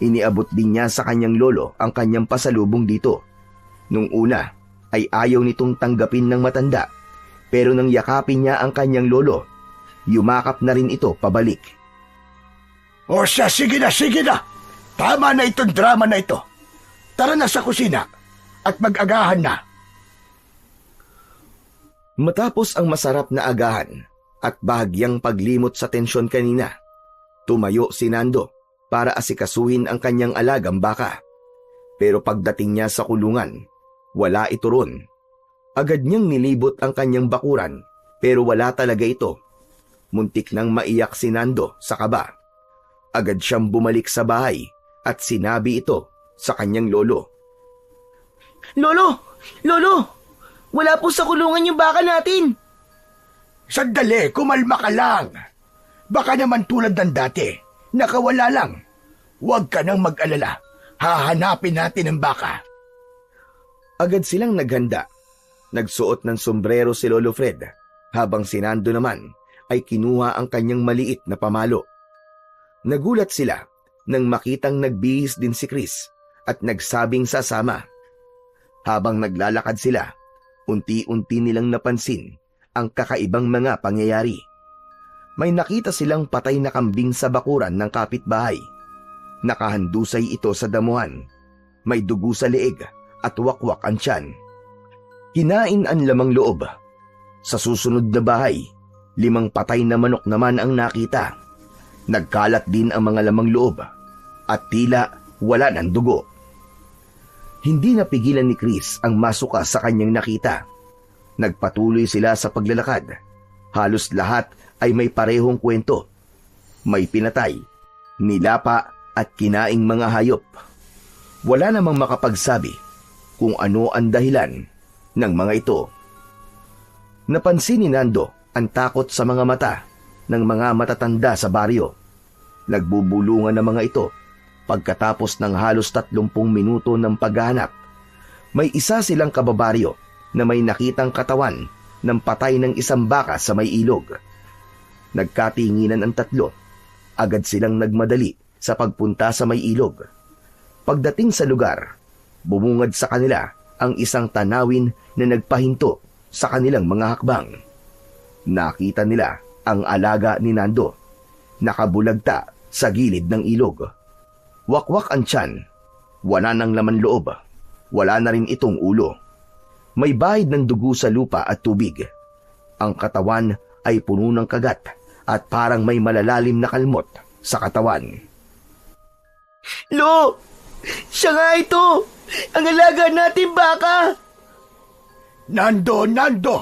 Iniabot din niya sa kanyang lolo ang kanyang pasalubong dito. Nung una ay ayaw nitong tanggapin ng matanda, pero nang yakapin niya ang kanyang lolo, yumakap na rin ito pabalik. O siya, sige na, sige na. Tama na itong drama na ito. Tara na sa kusina at mag-agahan na. Matapos ang masarap na agahan at bahagyang paglimot sa tensyon kanina, tumayo si Nando para asikasuhin ang kanyang alagang baka. Pero pagdating niya sa kulungan, wala ito ron. Agad niyang nilibot ang kanyang bakuran pero wala talaga ito. Muntik nang maiyak si Nando sa kaba. Agad siyang bumalik sa bahay at sinabi ito sa kanyang lolo. Lolo! Lolo! Wala po sa kulungan yung baka natin. Sandali, kumalma ka lang. Baka naman tulad ng dati, nakawala lang. Huwag ka nang mag-alala. Hahanapin natin ang baka. Agad silang naghanda. Nagsuot ng sombrero si Lolo Fred, habang si Nando naman ay kinuha ang kanyang maliit na pamalo. Nagulat sila nang makitang nagbihis din si Chris at nagsabing sasama. Habang naglalakad sila, unti-unti nilang napansin ang kakaibang mga pangyayari. May nakita silang patay na kambing sa bakuran ng kapitbahay. Nakahandusay ito sa damuhan. May dugo sa leeg at wakwak ang tiyan. Kinain ang lamang loob. Sa susunod na bahay, 5 patay na manok naman ang nakita. Nagkalat din ang mga lamang loob at tila wala ng dugo. Hindi napigilan ni Chris ang masuka sa kanyang nakita. Nagpatuloy sila sa paglalakad. Halos lahat ay may parehong kwento. May pinatay, nilapa at kinaing mga hayop. Wala namang makapagsabi kung ano ang dahilan ng mga ito. Napansin ni Nando ang takot sa mga mata ng mga matatanda sa baryo. Nagbubulungan ang mga ito. Pagkatapos ng halos 30 minuto ng paghahanap, may isa silang kababaryo na may nakitang katawan ng patay ng isang baka sa may ilog. Nagkatinginan ang tatlo. Agad silang nagmadali sa pagpunta sa may ilog. Pagdating sa lugar, bumungad sa kanila ang isang tanawin na nagpahinto sa kanilang mga hakbang. Nakita nila ang alaga ni Nando, nakabulagta sa gilid ng ilog. Wakwak ang tiyan, wala nang laman loob, wala na rin itong ulo. May bahid ng dugo sa lupa at tubig. Ang katawan ay puno ng kagat at parang may malalalim na kalmot sa katawan. Lo! Siya nga ito! Ang alaga natin baka! Nando, Nando!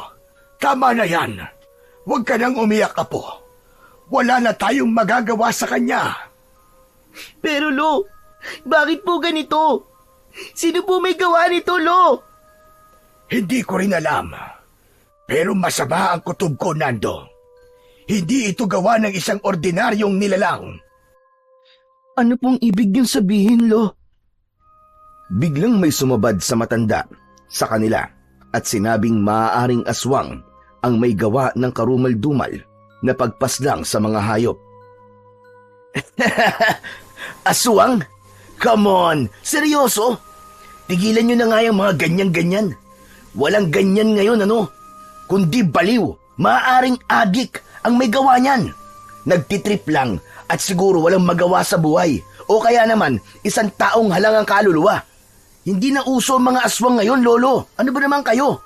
Tama na yan. Huwag ka nang umiyak, apo. Wala na tayong magagawa sa kanya. Pero Lo, bakit po ganito? Sino po may gawa nito, Lo? Hindi ko rin alam. Pero masama ang kutob ko, Nando. Hindi ito gawa ng isang ordinaryong nilalang. Ano pong ibig niyong sabihin, Lo? Biglang may sumabad sa matanda sa kanila at sinabing maaaring aswang ang may gawa ng karumal-dumal na pagpaslang sa mga hayop. Aswang? Come on, seryoso? Tigilan nyo na nga yung mga ganyan-ganyan. Walang ganyan ngayon, ano? Kundi baliw, maaaring adik ang may gawa niyan. Nagtitrip lang at siguro walang magawa sa buhay. O kaya naman, isang taong halangang kaluluwa. Hindi na uso ang mga aswang ngayon, Lolo. Ano ba naman kayo?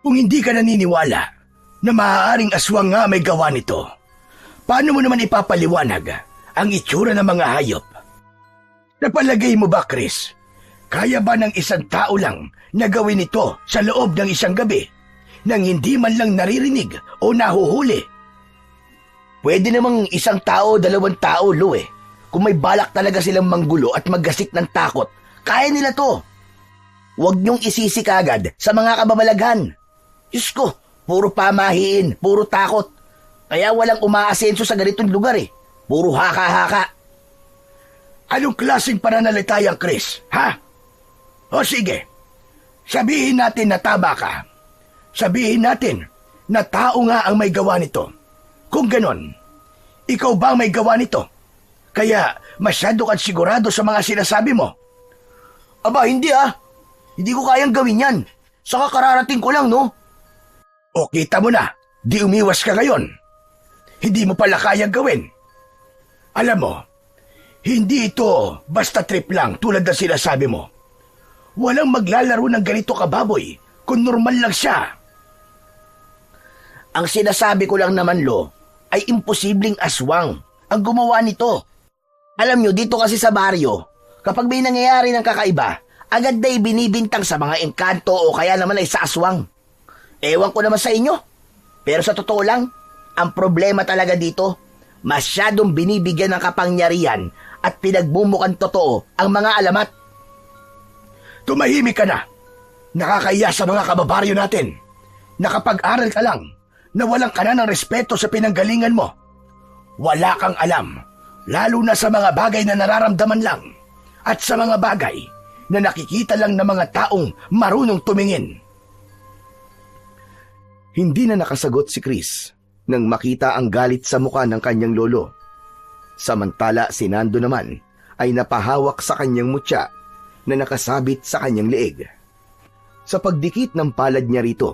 Kung hindi ka naniniwala na maaaring aswang nga may gawa nito, paano mo naman ipapaliwanag ang itsura ng mga hayop? Napalagay mo ba, Chris? Kaya ba ng isang tao lang na gawin ito sa loob ng isang gabi nang hindi man lang naririnig o nahuhuli? Pwede namang isang tao, 2 tao, Lo eh. Kung may balak talaga silang manggulo at maggasik ng takot, kaya nila to. Huwag niyong isisi kagad sa mga kababalaghan. Diyos ko, puro pamahiin, puro takot. Kaya walang umaasenso sa ganitong lugar eh. Puro haka-haka. Anong klaseng pananalita yan, Chris? Ha? O sige. Sabihin natin na tama ka. Sabihin natin na tao nga ang may gawa nito. Kung ganon, ikaw ba ang may gawa nito? Kaya masyado kang sigurado sa mga sinasabi mo. Aba, hindi ah. Hindi ko kayang gawin yan. Saka kararating ko lang, no? O kita mo na, di umiwas ka ngayon. Hindi mo pala kayang gawin. Alam mo, hindi ito basta trip lang tulad ng sinasabi mo. Walang maglalaro ng ganito kababoy kung normal lang siya. Ang sinasabi ko lang naman, Lo, ay imposibleng aswang ang gumawa nito. Alam nyo, dito kasi sa baryo, kapag may nangyayari ng kakaiba, agad na ibinibintang sa mga engkanto o kaya naman ay sa aswang. Ewan ko naman sa inyo, pero sa totoo lang, ang problema talaga dito, masyadong binibigyan ng kapangyarihan at pinagmumukhang totoo ang mga alamat. Tumahimik ka na. Nakakaya sa mga kababaryo natin. Nakapag-aral ka lang na walang ka na ng respeto sa pinanggalingan mo. Wala kang alam, lalo na sa mga bagay na nararamdaman lang at sa mga bagay na nakikita lang ng mga taong marunong tumingin. Hindi na nakasagot si Chris nang makita ang galit sa mukha ng kanyang lolo. Samantala si Nando naman ay napahawak sa kanyang mutya na nakasabit sa kanyang leeg. Sa pagdikit ng palad niya rito,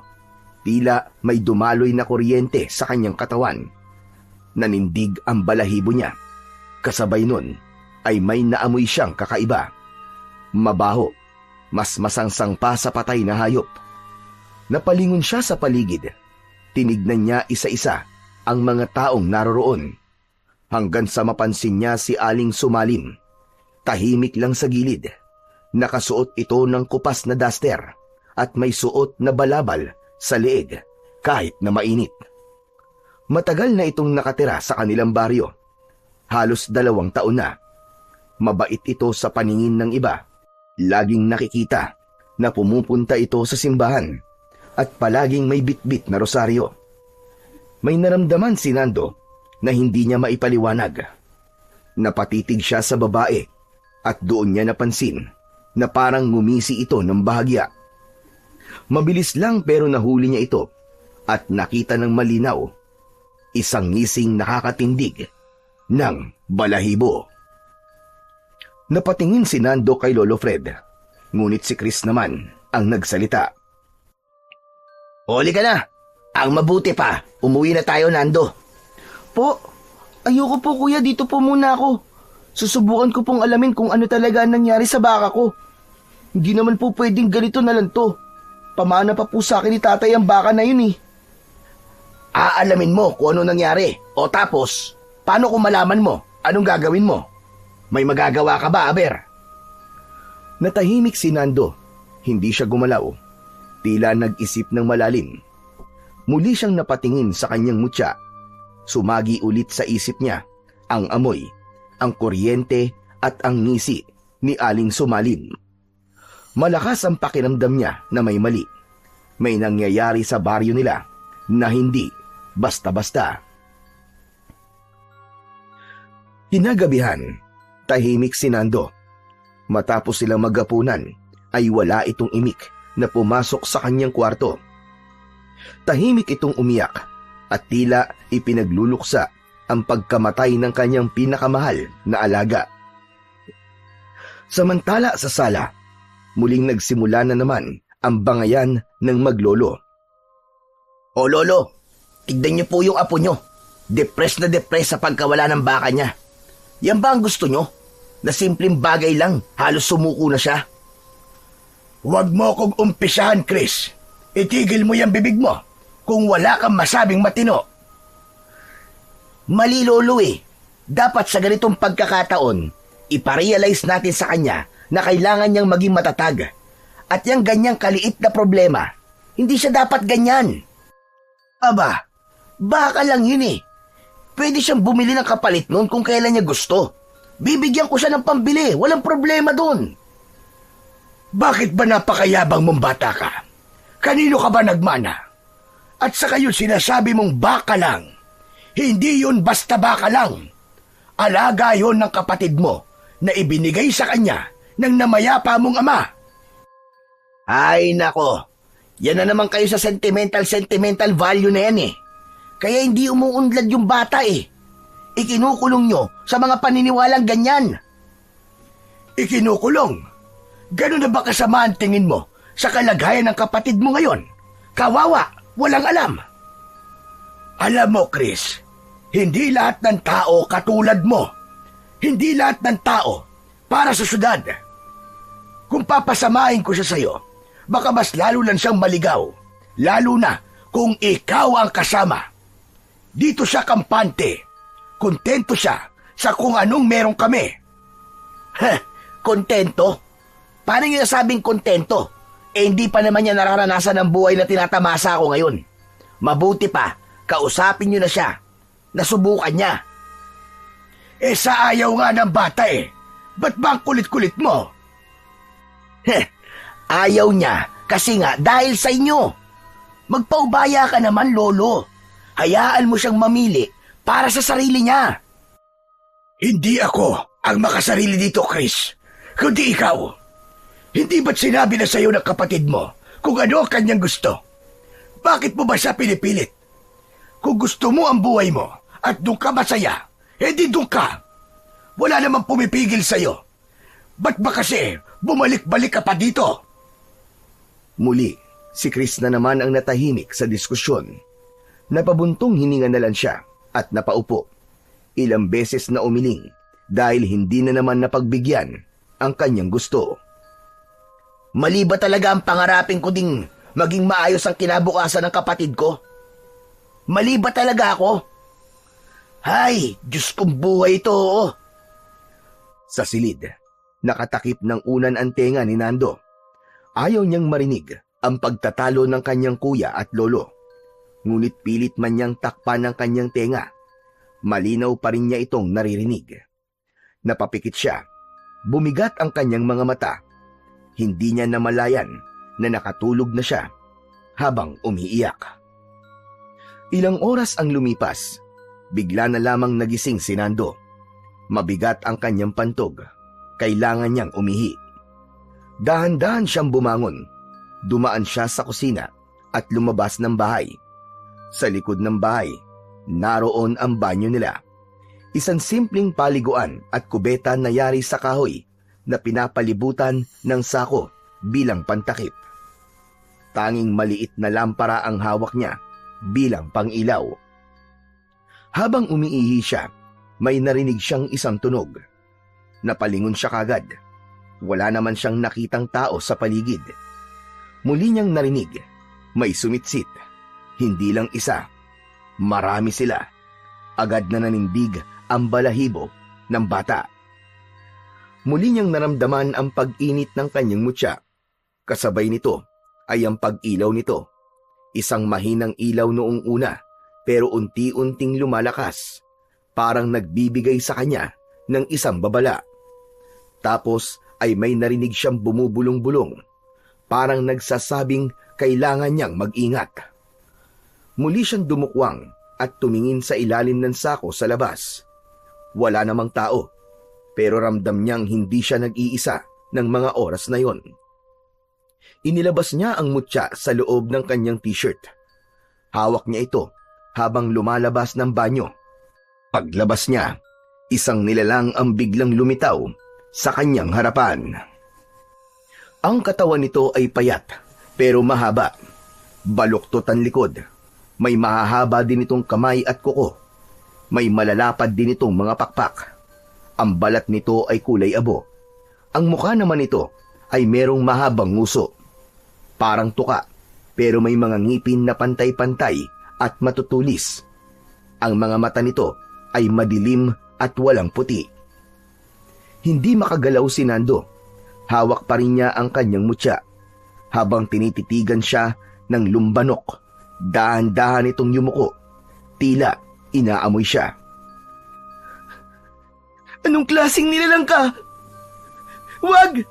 tila may dumaloy na kuryente sa kanyang katawan. Nanindig ang balahibo niya. Kasabay nun ay may naamoy siyang kakaiba. Mabaho, mas masangsang pa sa patay na hayop. Napalingon siya sa paligid. Tinignan niya isa-isa ang mga taong naroroon. Hanggang sa mapansin niya si Aling Sumalim. Tahimik lang sa gilid. Nakasuot ito ng kupas na duster at may suot na balabal sa leeg kahit na mainit. Matagal na itong nakatira sa kanilang baryo. Halos 2 taon na. Mabait ito sa paningin ng iba. Laging nakikita na pumupunta ito sa simbahan at palaging may bitbit na rosaryo. May naramdaman si Nando na hindi niya maipaliwanag. Napatitig siya sa babae at doon niya napansin na parang ngumisi ito ng bahagya. Mabilis lang pero nahuli niya ito at nakita ng malinaw, isang ngising nakakatindig ng balahibo. Napatingin si Nando kay Lolo Fred, ngunit si Chris naman ang nagsalita. Huli ka na! Ang mabuti pa, umuwi na tayo, Nando. Po, ayoko po kuya, dito po muna ako. Susubukan ko pong alamin kung ano talaga ang nangyari sa baka ko. Hindi naman po pwedeng ganito na lang to. Pamana pa po sa akin ni tatay ang baka na yun eh. Aalamin mo kung ano nangyari. O tapos, paano kung malaman mo? Anong gagawin mo? May magagawa ka ba, Aber? Natahimik si Nando. Hindi siya gumalaw. Tila nag-isip ng malalim. Muli siyang napatingin sa kanyang mutya. Sumagi ulit sa isip niya ang amoy, ang kuryente at ang ngisi ni Aling Sumalim. Malakas ang pakiramdam niya na may mali. May nangyayari sa baryo nila na hindi basta-basta. Kinagabihan, tahimik si Nando. Matapos silang maghapunan, ay wala itong imik na pumasok sa kanyang kwarto. Tahimik itong umiyak at tila ipinagluluksa ang pagkamatay ng kanyang pinakamahal na alaga. Samantala sa sala, muling nagsimula na naman ang bangayan ng maglolo. O lolo, tignan niyo po yung apo niyo. Depressed na depressed sa pagkawala ng baka niya. Yan ba ang gusto niyo? Na simpleng bagay lang, halos sumuko na siya. Huwag mo kong umpisahan, Chris. Itigil mo yung bibig mo kung wala kang masabing matino. Mali lolo eh. Dapat sa ganitong pagkakataon, iparealize natin sa kanya na kailangan niyang maging matatag. At yung ganyang kaliit na problema, hindi siya dapat ganyan. Aba, baka lang yun eh. Pwede siyang bumili ng kapalit nun kung kailan niya gusto. Bibigyan ko siya ng pambili, walang problema dun. Bakit ba napakayabang mong bata ka? Kanino ka ba nagmana? At saka yun sinasabi mong baka lang. Hindi yun basta baka lang. Alaga yun ng kapatid mo na ibinigay sa kanya ng namayapa mong ama. Ay nako, yan na naman kayo sa sentimental value na yan eh. Kaya hindi umuunlad yung bata eh. Ikinukulong nyo sa mga paniniwalang ganyan. Ikinukulong? Ganun na ba kasama ang tingin mo sa kalagayan ng kapatid mo ngayon? Kawawa, walang alam. Alam mo, Chris, hindi lahat ng tao katulad mo. Hindi lahat ng tao para sa syudad. Kung papasamahin ko siya sa'yo, baka mas lalo lang siyang maligaw. Lalo na kung ikaw ang kasama. Dito siya kampante. Kontento siya sa kung anong meron kami. Kontento? Paano niya nasabing kontento? Hindi pa naman niya nararanasan ang buhay na tinatamasa ako ngayon. Mabuti pa, kausapin niyo na siya. Nasubukan niya. Sa ayaw nga ng bata eh. Ba't ba ang kulit-kulit mo? Ayaw niya kasi nga dahil sa inyo. Magpaubaya ka naman, Lolo. Hayaan mo siyang mamili para sa sarili niya. Hindi ako ang makasarili dito, Chris. Kundi ikaw. Hindi ba't sinabi na sa'yo ng kapatid mo kung ano ang kanyang gusto? Bakit mo ba siya pinipilit? Kung gusto mo ang buhay mo at doon ka masaya, di doon ka. Wala namang pumipigil sa'yo. Ba't ba kasi bumalik-balik ka pa dito? Muli, si Chris na naman ang natahimik sa diskusyon. Napabuntong hininga na lang siya at napaupo. Ilang beses na umiling dahil hindi na naman napagbigyan ang kanyang gusto. Mali ba talaga ang pangarapin ko ding maging maayos ang kinabukasan ng kapatid ko? Mali ba talaga ako? Hay, Diyos kong buhay ito. Sa silid, nakatakip ng unan ang tenga ni Nando. Ayaw niyang marinig ang pagtatalo ng kanyang kuya at lolo. Ngunit pilit man niyang takpan ang kanyang tenga. Malinaw pa rin niya itong naririnig. Napapikit siya. Bumigat ang kanyang mga mata. Hindi niya namalayan na nakatulog na siya habang umiiyak. Ilang oras ang lumipas. Bigla na lamang nagising si Nando. Mabigat ang kanyang pantog. Kailangan niyang umihi. Dahan-dahan siyang bumangon. Dumaan siya sa kusina at lumabas ng bahay. Sa likod ng bahay, naroon ang banyo nila. Isang simpleng paliguan at kubeta na yari sa kahoy na pinapalibutan ng sako bilang pantakip. Tanging maliit na lampara ang hawak niya bilang pangilaw. Habang umiihi siya, may narinig siyang isang tunog. Napalingon siya kagad. Wala naman siyang nakitang tao sa paligid. Muli niyang narinig, may sumitsit. Hindi lang isa, marami sila. Agad na nanindig ang balahibo ng bata. Muli niyang naramdaman ang pag-init ng kanyang mutya. Kasabay nito ay ang pag-ilaw nito. Isang mahinang ilaw noong una, pero unti-unting lumalakas. Parang nagbibigay sa kanya ng isang babala. Tapos ay may narinig siyang bumubulong-bulong. Parang nagsasabing kailangan niyang mag-ingat. Muli siyang dumukwang at tumingin sa ilalim ng sako sa labas. Wala namang tao, pero ramdam niyang hindi siya nag-iisa ng mga oras na yon. Inilabas niya ang mutya sa loob ng kanyang t-shirt. Hawak niya ito habang lumalabas ng banyo. Paglabas niya, isang nilalang ang biglang lumitaw sa kanyang harapan. Ang katawan nito ay payat pero mahaba. Baluktot ang likod. May mahahaba din itong kamay at kuko. May malalapad din itong mga pakpak. Ang balat nito ay kulay abo. Ang mukha naman nito ay merong mahabang nguso. Parang tuka, pero may mga ngipin na pantay-pantay at matutulis. Ang mga mata nito ay madilim at walang puti. Hindi makagalaw si Nando. Hawak pa rin niya ang kanyang mutya. Habang tinititigan siya ng lumbanok, dahan-dahan itong yumuko. Tila inaamoy siya. Anong klaseng nilalang ka? Wag!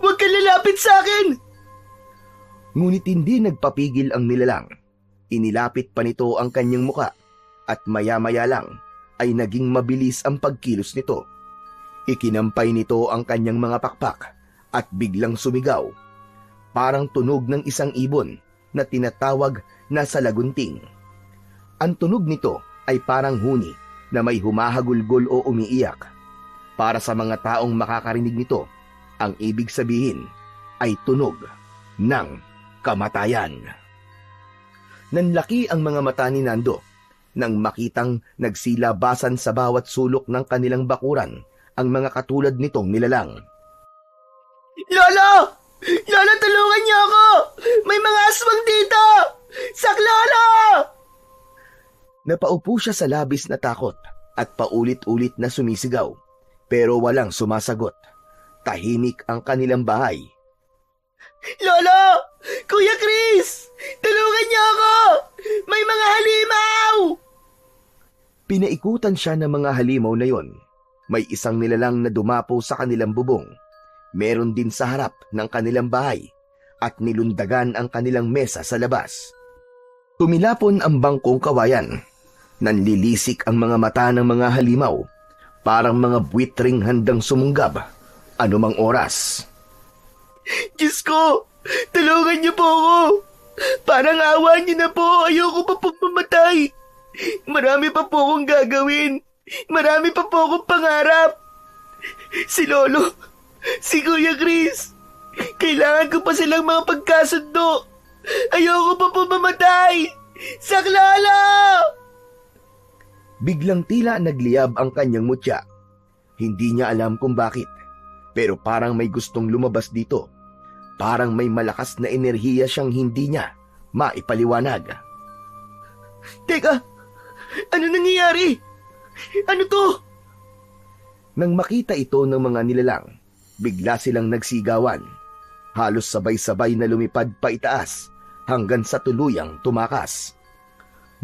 Wag kang lalapit sa akin! Ngunit hindi nagpapigil ang nilalang. Inilapit pa nito ang kanyang muka at maya-maya lang ay naging mabilis ang pagkilos nito. Ikinampay nito ang kanyang mga pakpak at biglang sumigaw. parang tunog ng isang ibon na tinatawag na salagunting. Ang tunog nito ay parang huni na may humahagulgol o umiiyak. Para sa mga taong makakarinig nito, ang ibig sabihin ay tunog ng kamatayan. Nanlaki ang mga mata ni Nando nang makitang nagsilabasan sa bawat sulok ng kanilang bakuran ang mga katulad nitong nilalang. Lolo! Lolo, tulungan niyo ako! May mga aswang dito! Saklolo! Napaupo siya sa labis na takot at paulit-ulit na sumisigaw, pero walang sumasagot. Tahimik ang kanilang bahay. Lolo! Kuya Chris! Tulungan niyo ako! May mga halimaw! Pinaikutan siya ng mga halimaw na yon. May isang nilalang na dumapo sa kanilang bubong. Meron din sa harap ng kanilang bahay at nilundagan ang kanilang mesa sa labas. Tumilapon ang bangkong kawayan. Nanlilisik ang mga mata ng mga halimaw, parang mga buwitring handang sumunggab anumang oras. Diyos ko! Tulungan niyo po ako! Parang awa niyo na po! Ayoko pa po mamatay! Marami pa po akong gagawin! Marami pa po akong pangarap! Si Lolo! Si Kuya Chris! Kailangan ko pa silang mga pagkasundo! Ayoko pa po mamatay! Saklolo! Biglang tila nagliyab ang kanyang mutya. Hindi niya alam kung bakit, pero parang may gustong lumabas dito. Parang may malakas na enerhiya siyang hindi niya maipaliwanag. Teka! Ano nangyayari? Ano to? Nang makita ito ng mga nilalang, bigla silang nagsigawan. Halos sabay-sabay na lumipad pa itaas hanggang sa tuluyang tumakas.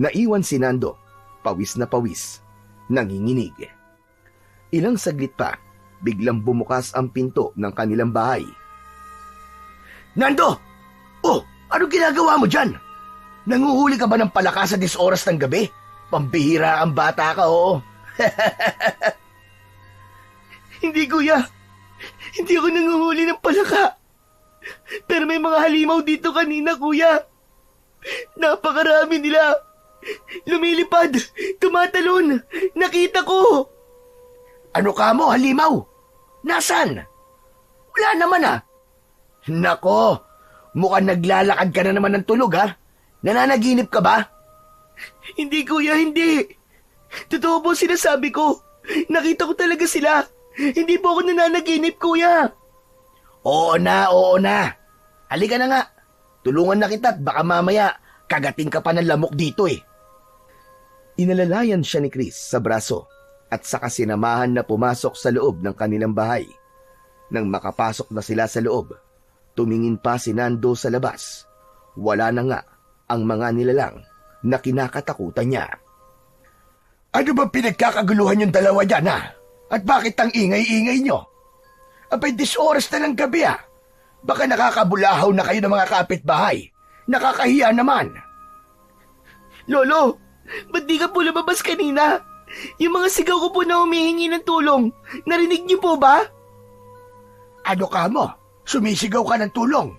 Naiwan si Nando, pawis na pawis, nanginginig. Ilang saglit pa, biglang bumukas ang pinto ng kanilang bahay. Nando! Oh, ano ginagawa mo dyan? Nanguhuli ka ba ng palaka sa 10 oras ng gabi? Pambihira ang bata ka, oo. Hindi, kuya. Hindi ako nanguhuli ng palaka. Pero may mga halimaw dito kanina, kuya. Napakarami nila. Lumilipad, tumatalon. Nakita ko. Ano ka mo, halimaw? Nasaan? Wala naman ah. Nako, mukhang naglalakad ka na naman ng tulog ha? Nananaginip ka ba? Hindi, kuya, hindi. Totoo po sinasabi ko. Nakita ko talaga sila. Hindi po ako nananaginip, kuya. Oo na, oo na. Halika na nga. Tulungan na kita at baka mamaya kagating ka pa ng lamok dito eh. Inalalayan siya ni Chris sa braso at saka sinamahan na pumasok sa loob ng kanilang bahay. Nang makapasok na sila sa loob, tumingin pa si Nando sa labas. Wala na nga ang mga nilalang na kinakatakutan niya. Ano ba pinagkakaguluhan yung dalawa dyan ha? At bakit ang ingay-ingay nyo? Abay 10 oras na ng gabi ah. Baka nakakabulahaw na kayo ng mga kapitbahay. Nakakahiya naman. Lolo, ba't di ka po lumabas kanina? Yung mga sigaw ko po na humihingi ng tulong, narinig niyo po ba? Ano ka mo? Sumisigaw ka ng tulong.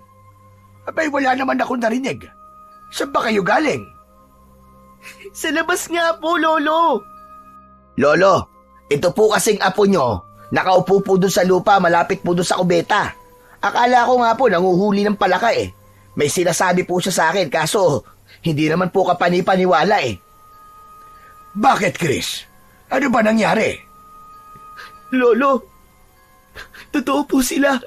Abay wala naman ako narinig. Saan ba kayo galing? Sa labas nga po, Lolo. Lolo, ito po kasing apo nyo. Nakaupo po doon sa lupa, malapit po doon sa kubeta. Akala ko nga po nanguhuli ng palaka eh. May sinasabi po siya sa akin, kaso hindi naman po kapani-paniwala eh. Bakit, Chris? Ano ba nangyari? Lolo, totoo po sila.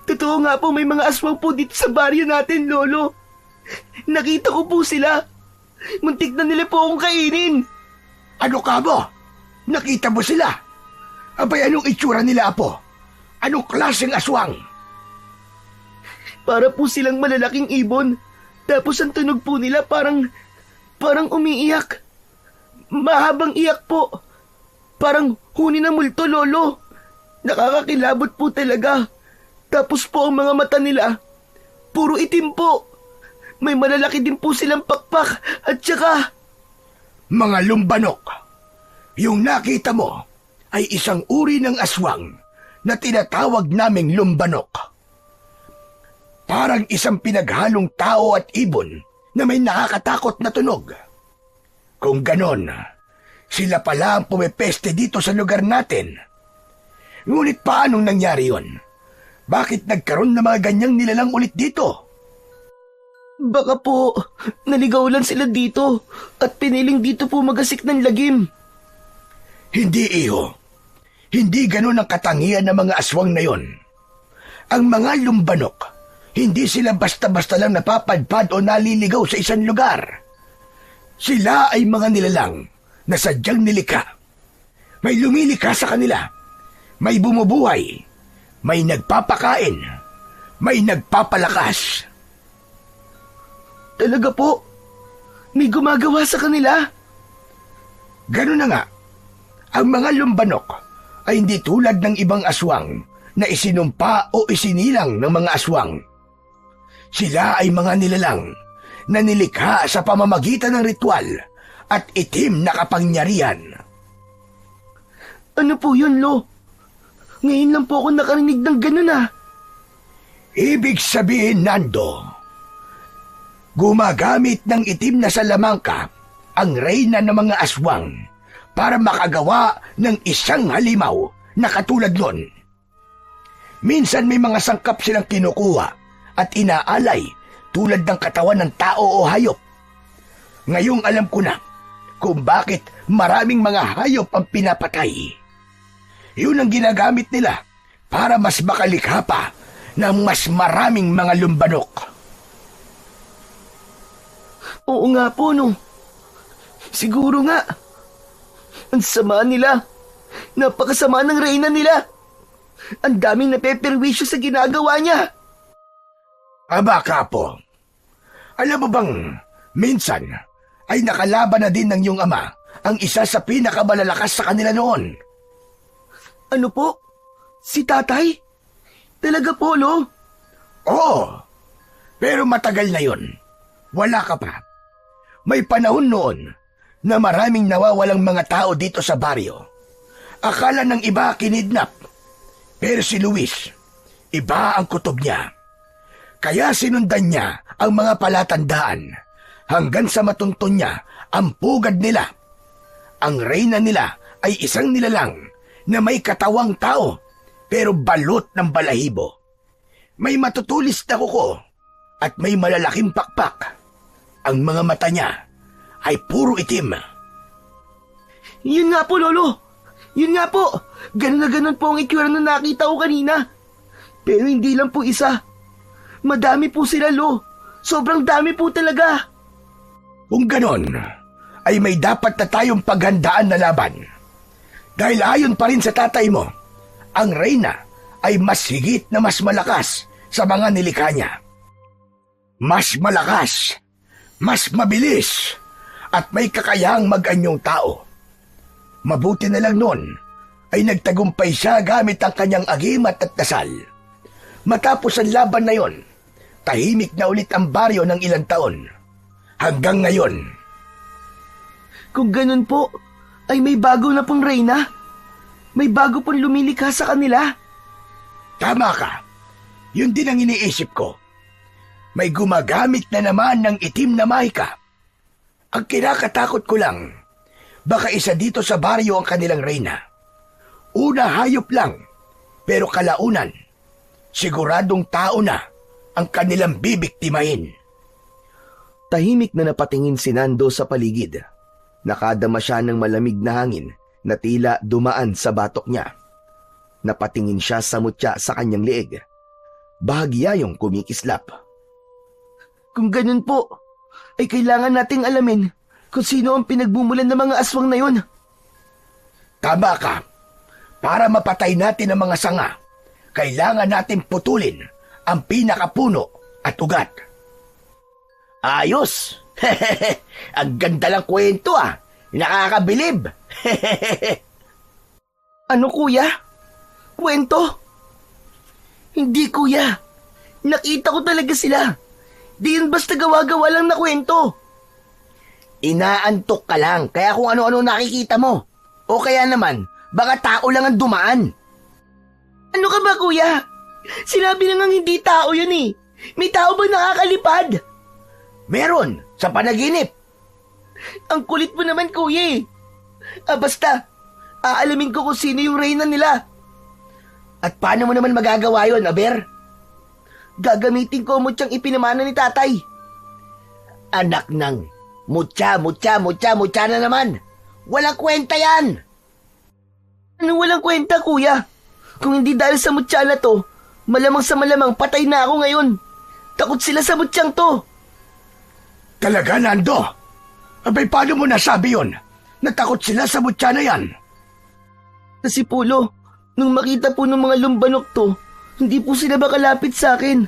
Totoo nga po may mga aswang po dito sa baryo natin, Lolo. Nakita ko po sila. Muntik na nila po akong kainin. Ano ka mo? Nakita mo sila? Abay anong itsura nila, apo? Anong klaseng aswang? Para po silang malalaking ibon. Tapos ang tunog po nila parang umiiyak. Mahabang iyak po. Parang huni na multo, Lolo. Nakakakilabot po talaga. Tapos po ang mga mata nila, puro itim po. May malalaki din po silang pakpak at saka... Mga lumbanok. Yung nakita mo ay isang uri ng aswang na tinatawag naming lumbanok. Parang isang pinaghalong tao at ibon na may nakakatakot na tunog. Kung ganon, sila pala ang pumipeste dito sa lugar natin. Ngunit paanong nangyari yon? Bakit nagkaroon ng mga ganyang nilalang ulit dito? Baka po, naligaw lang sila dito at piniling dito po magasik ng lagim. Hindi, iho. Hindi ganon ang katangian ng mga aswang na yon. Ang mga lumbanok, hindi sila basta-basta lang napapadpad o naliligaw sa isang lugar. Sila ay mga nilalang na sadyang nilikha. May lumilikha sa kanila. May bumubuhay. May nagpapakain. May nagpapalakas. Talaga po? May gumagawa sa kanila? Ganun na nga. Ang mga lumbanok ay hindi tulad ng ibang aswang na isinumpa o isinilang ng mga aswang. Sila ay mga nilalang na nilikha sa pamamagitan ng ritual at itim na kapangyarihan. Ano po yun, Lo? Ngayon lang po ako nakarinig ng ganun Ibig sabihin, Nando, gumagamit ng itim na salamangka ang reyna ng mga aswang para makagawa ng isang halimaw na katulad nun. Minsan may mga sangkap silang kinukuha at inaalay tulad ng katawan ng tao o hayop. Ngayong alam ko na kung bakit maraming mga hayop ang pinapatay. Yun ang ginagamit nila para mas makalikha pa ng mas maraming mga lumbanok. Oo nga po, no. Siguro nga. Ang sama nila. Napakasama ng reyna nila. Ang daming napeperwisyo sa ginagawa niya. Aba, Kapo. Alam mo bang, minsan ay nakalaban na din ng iyong ama ang isa sa pinakamalalakas sa kanila noon. Ano po? Si tatay? Talaga po, Lo? Oo, pero matagal na yon. Wala ka pa. May panahon noon na maraming nawawalang mga tao dito sa baryo. Akala ng iba kinidnap. Pero si Luis, iba ang kutob niya. Kaya sinundan niya ang mga palatandaan hanggang sa matuntun niya ang pugad nila. Ang reyna nila ay isang nilalang na may katawang tao pero balot ng balahibo. May matutulis na kuko at may malalaking pakpak. Ang mga mata niya ay puro itim. Yun nga po, Lolo. Yun nga po. Ganun na ganun po ang itsura na nakita ko kanina. Pero hindi lang po isa. Madami po sila, Lo. Sobrang dami po talaga. Kung ganon, ay may dapat na tayong paghandaan na laban. Dahil ayon pa rin sa tatay mo, ang reyna ay mas higit na mas malakas sa mga nilikha niya. Mas malakas, mas mabilis, at may kakayahang mag-anyong tao. Mabuti na lang noon ay nagtagumpay siya gamit ang kanyang agimat at dasal. Matapos ang laban na yon, tahimik na ulit ang baryo ng ilang taon. Hanggang ngayon. Kung ganun po, ay may bago na pong reyna. May bago pong lumilikha sa kanila. Tama ka. Yun din ang iniisip ko. May gumagamit na naman ng itim na mahika. Ang kinakatakot ko lang, baka isa dito sa baryo ang kanilang reyna. Una hayop lang, pero kalaunan, siguradong tao na ang kanilang bibiktimahin. Tahimik na napatingin si Nando sa paligid. Nakadama siya ng malamig na hangin na tila dumaan sa batok niya. Napatingin siya sa mutya sa kanyang leeg. Bahagya yung kumikislap. Kung ganun po, ay kailangan nating alamin kung sino ang pinagbumulan ng mga aswang na yon. Tama ka. Para mapatay natin ang mga sanga, kailangan natin putulin ang pinakapuno at ugat. Ayos! Ang ganda lang kwento Nakakabilib! Ano, kuya? Kwento? Hindi, kuya. Nakita ko talaga sila. Di yun basta gawa-gawa lang na kwento. Inaantok ka lang, kaya kung ano-ano nakikita mo. O kaya naman, baka tao lang ang dumaan. Ano ka ba, kuya? Sinabi na nga hindi tao yun May tao bang nakakalipad? Meron, sa panaginip. Ang kulit mo naman, kuya eh. Basta, aalamin ko kung sino yung reyna nila. At paano mo naman magagawa yon, Aber? Gagamitin ko ang mutyang ipinamana ni tatay. Anak ng mutya na naman. Walang kwenta yan. Anong walang kwenta, kuya? Kung hindi dahil sa mutya na to, malamang sa malamang patay na ako ngayon. Takot sila sa mutyang to. Talaga, Nando? Abay, paano mo nasabi yon? Natakot sila sa mutya na yan. Kasi Pulo, nung makita po ng mga lumbanok to, hindi po sila makalapit sa akin.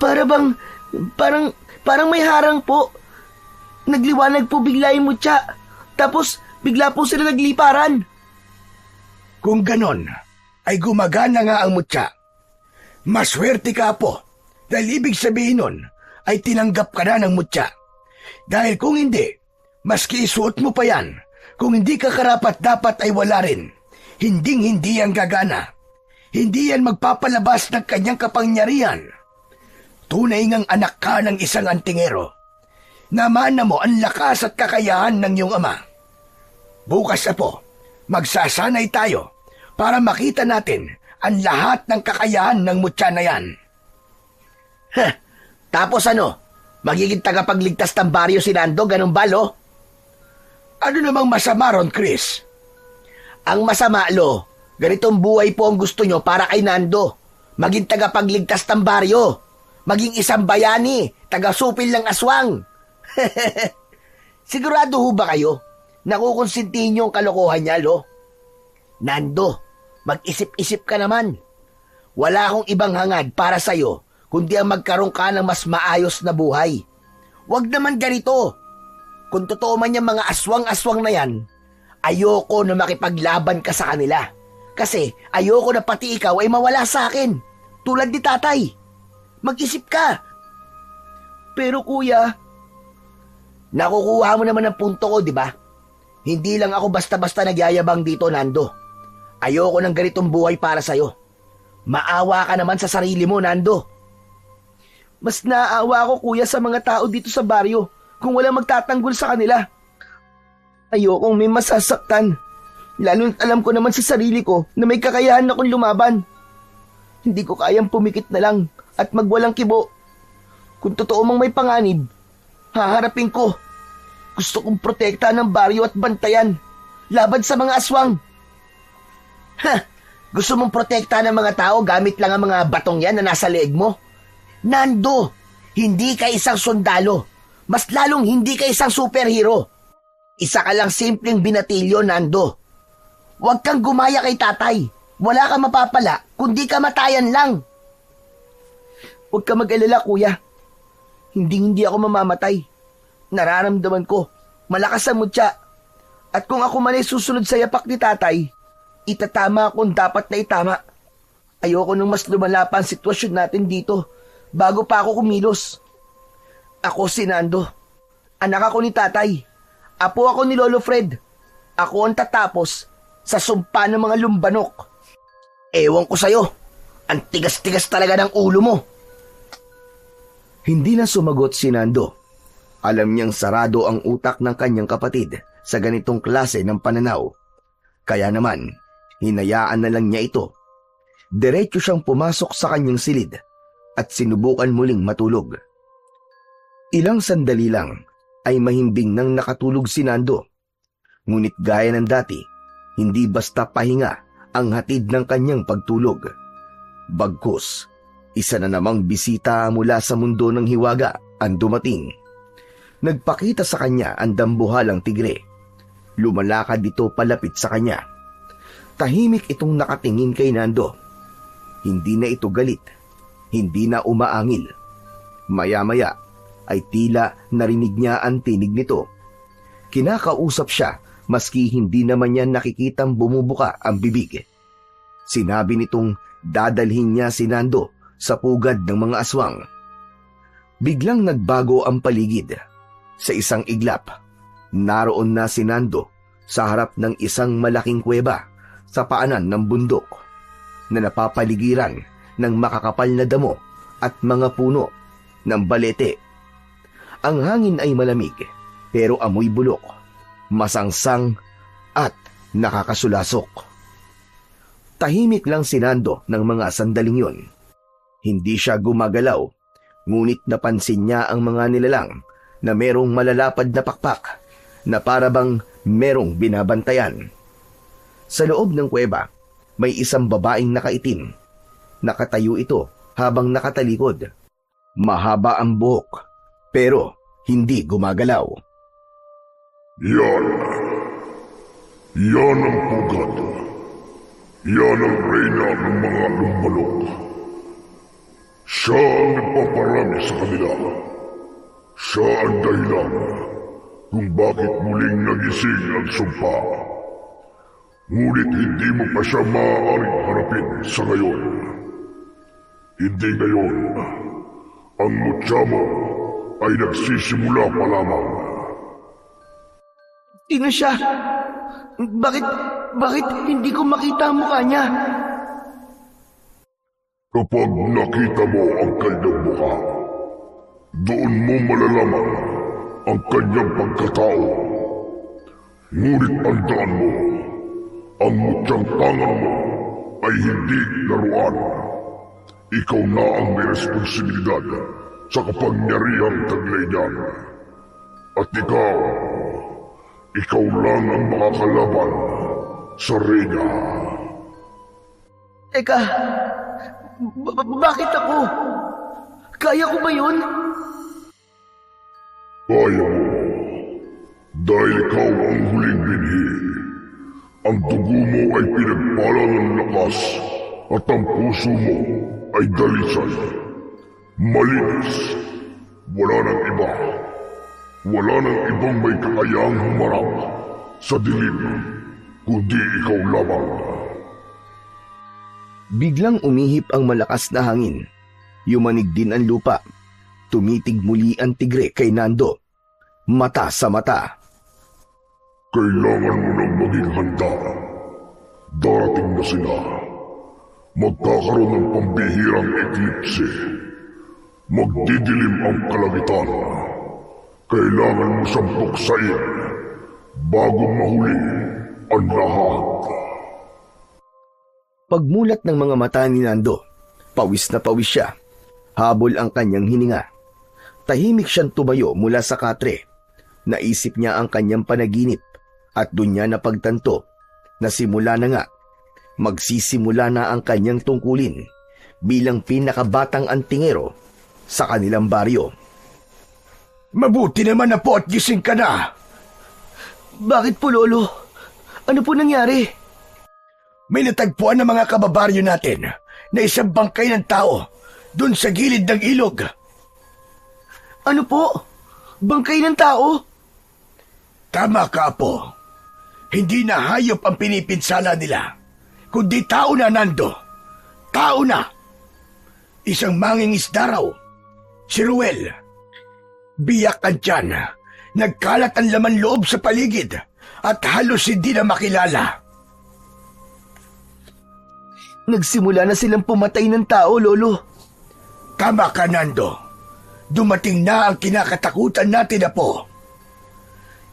Parang may harang po. Nagliwanag po bigla yung mutya. Tapos, bigla po sila nagliparan. Kung ganon, ay gumagana nga ang mutya. Maswerte ka po, dahil ibig sabihin nun, ay tinanggap ka na ng mutya. Dahil kung hindi, maski isuot mo pa yan, kung hindi ka karapat-dapat ay wala rin. Hinding-hindi yan gagana. Hindi yan magpapalabas ng kanyang kapangyarihan. Tunay ngang anak ka ng isang antingero. Namana mo ang lakas at kakayahan ng iyong ama. Bukas na po, magsasanay tayo para makita natin ang lahat ng kakayahan ng mutya na yan. Tapos ano? Magiging tagapagligtas ng baryo si Nando, ganun ba, Lo? Ano namang masama ron, Chris? Ang masama, Lo, ganitong buhay po ang gusto nyo para kay Nando. Maging tagapagligtas ng baryo. Maging isang bayani, taga-supil ng aswang. Sigurado ho ba kayo? Nakukonsintihin nyo ang kalokohan niya, Lo? Nando, mag-isip-isip ka naman. Wala akong ibang hangad para sa'yo, kundi ang magkaroon ka ng mas maayos na buhay. Huwag naman ganito. Kung totoo man yung mga aswang-aswang na yan, ayoko na makipaglaban ka sa kanila. Kasi ayoko na pati ikaw ay mawala sa akin. Tulad ni tatay. Mag-isip ka. Pero kuya, nakukuha mo naman ang punto ko, di ba? Hindi lang ako basta-basta nagyayabang dito, Nando. Ayoko ng ganitong buhay para sa'yo. Maawa ka naman sa sarili mo, Nando. Mas naaawa ako, kuya, sa mga tao dito sa baryo kung walang magtatanggol sa kanila. Ayokong may masasaktan. Lalo alam ko naman sa sarili ko na may kakayahan akong lumaban. Hindi ko kayang pumikit na lang at magwalang kibo. Kung totoo mang may panganib, haharapin ko. Gusto kong protektahan ng baryo at bantayan laban sa mga aswang. Gusto mong protektahan ng mga tao gamit lang ang mga batong yan na nasa leeg mo? Nando, hindi ka isang sundalo. Mas lalong hindi ka isang superhero. Isa ka lang simpleng binatilyo, Nando. Huwag kang gumaya kay tatay. Wala kang mapapala, kundi kamatayan lang. Huwag ka mag-alala, kuya. Hindi ako mamamatay. Nararamdaman ko, malakas ang mutya. At kung ako man ay susunod sa yapak ni tatay, itatama kung dapat na itama. Ayoko nang mas lumala pa ang sitwasyon natin dito bago pa ako kumilos. Ako si Nando. Anak ako ni tatay. Apo ako ni Lolo Fred. Ako ang tatapos sa sumpa ng mga lumbanok. Ewan ko sa'yo. Ang tigas-tigas talaga ng ulo mo. Hindi na sumagot si Nando. Alam niyang sarado ang utak ng kanyang kapatid sa ganitong klase ng pananaw. Kaya naman, hinayaan na lang niya ito. Diretso siyang pumasok sa kanyang silid at sinubukan muling matulog. Ilang sandali lang ay mahimbing nang nakatulog si Nando. Ngunit gaya ng dati, hindi basta pahinga ang hatid ng kanyang pagtulog. Bagkus, isa na namang bisita mula sa mundo ng hiwaga ang dumating. Nagpakita sa kanya ang dambuhalang tigre. Lumalakad dito palapit sa kanya. Tahimik itong nakatingin kay Nando. Hindi na ito galit. Hindi na umaangil. Maya-maya ay tila narinig niya ang tinig nito. Kinakausap siya maski hindi naman niya nakikitang bumubuka ang bibig. Sinabi nitong dadalhin niya si Nando sa pugad ng mga aswang. Biglang nagbago ang paligid. Sa isang iglap, naroon na si Nando sa harap ng isang malaking kuweba sa paanan ng bundok na napapaligiran ng makakapal na damo at mga puno ng balete. Ang hangin ay malamig pero amoy bulok, masangsang at nakakasulasok. Tahimik lang si Nando ng mga sandaling yun. Hindi siya gumagalaw, ngunit napansin niya ang mga nilalang na merong malalapad na pakpak na parabang merong binabantayan. Sa loob ng kuweba, may isang babaeng nakaitim. Nakatayo ito habang nakatalikod. Mahaba ang buhok, pero hindi gumagalaw. Yan. Yan ang pugad. Yan ang reyna ng mga lumbalok. Siya ang nagpaparami sa kanila. Siya ang dahilan kung bakit muling nagising ang sumpa. Ngunit hindi mo pa siya maaaring harapin sa ngayon. Hindi ngayon. Ang mutya mo ay nagsisimula pa lamang. Sino siya? Bakit hindi ko makita ang mukha niya? Kapag nakita mo ang kanyang mukha, doon mo malalaman ang kanyang pagkatao. Ngunit tandaan mo, ang mutyang tangan mo ay hindi laruan. Ikaw na ang may responsibilidad sa kapangyarihang taglay niyan. At ikaw lang ang makakalaban sa reyna. Teka, bakit ako? Kaya ko ba yun? Kaya mo, dahil ikaw ang huling binhi. Ang dugo mo ay pinagpalang ng lakas at ang puso mo ay dalisay. Malinis. Wala nang iba. Wala nang ibang may kakayahang humarap sa dilim, kundi ikaw lamang. Biglang umihip ang malakas na hangin. Yumanig din ang lupa. Tumitig muli ang tigre kay Nando. Mata sa mata. Kailangan mo nang maging handa. Darating na sila. Magkakaroon ng pambihirang eklipse. Magdidilim ang kalangitan. Kailangan mo siyang buksain bago mahuli ang lahat. Pagmulat ng mga mata ni Nando, pawis na pawis siya. Habol ang kanyang hininga. Tahimik siyang tumayo mula sa katre. Naisip niya ang kanyang panaginip at doon niya napagtanto na simula na nga, magsisimula na ang kanyang tungkulin bilang pinakabatang antingero sa kanilang baryo. Mabuti naman na po at gising ka na. Bakit po, Lolo? Ano po nangyari? May natagpuan ng mga kababaryo natin na isang bangkay ng tao doon sa gilid ng ilog. Ano po? Bangkay ng tao? Tama ka, Apo. Hindi na hayop ang pinipinsala nila, kundi tao na, Nando. Tao na. Isang mangingisda raw. Si Ruel. Biyak ang tiyan. Nagkalat ang laman loob sa paligid at halos hindi na makilala. Nagsimula na silang pumatay ng tao, Lolo. Tama ka, Nando. Dumating na ang kinakatakutan natin, Apo.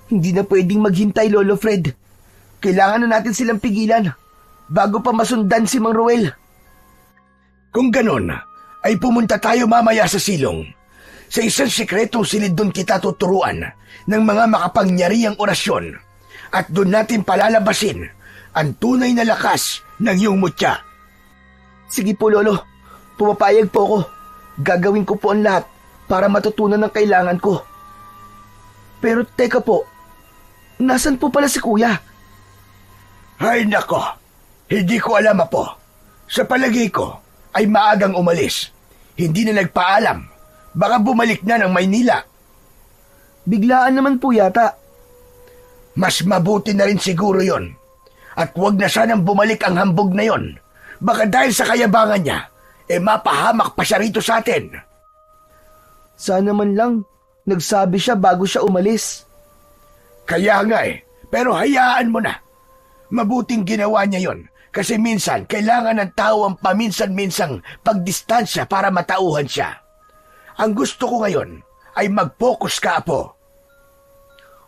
Hindi na pwedeng maghintay, Lolo Fred. Kailangan na natin silang pigilan bago pa masundan si Mang Ruel. Kung ganon, ay pumunta tayo mamaya sa silong. Sa isang sikretong silid doon kita tuturuan ng mga makapangyarihang orasyon at doon natin palalabasin ang tunay na lakas ng iyong mutya. Sige po, Lolo. Pumapayag po ako. Gagawin ko po ang lahat para matutunan ang kailangan ko. Pero teka po, nasan po pala si Kuya? Ay nako, hindi ko alam, Apo. Sa palagay ko ay maagang umalis. Hindi na nagpaalam. Baka bumalik na ng Maynila. Biglaan naman po yata. Mas mabuti na rin siguro yon. At huwag na sanang bumalik ang hambog na yon. Baka dahil sa kayabangan niya, mapahamak pa siya rito sa atin. Sana man lang, nagsabi siya bago siya umalis. Kaya nga pero hayaan mo na. Mabuting ginawa niya yon Kasi minsan, kailangan ng tao ang paminsan-minsang pagdistansya para matauhan siya. Ang gusto ko ngayon ay mag-focus ka, Apo.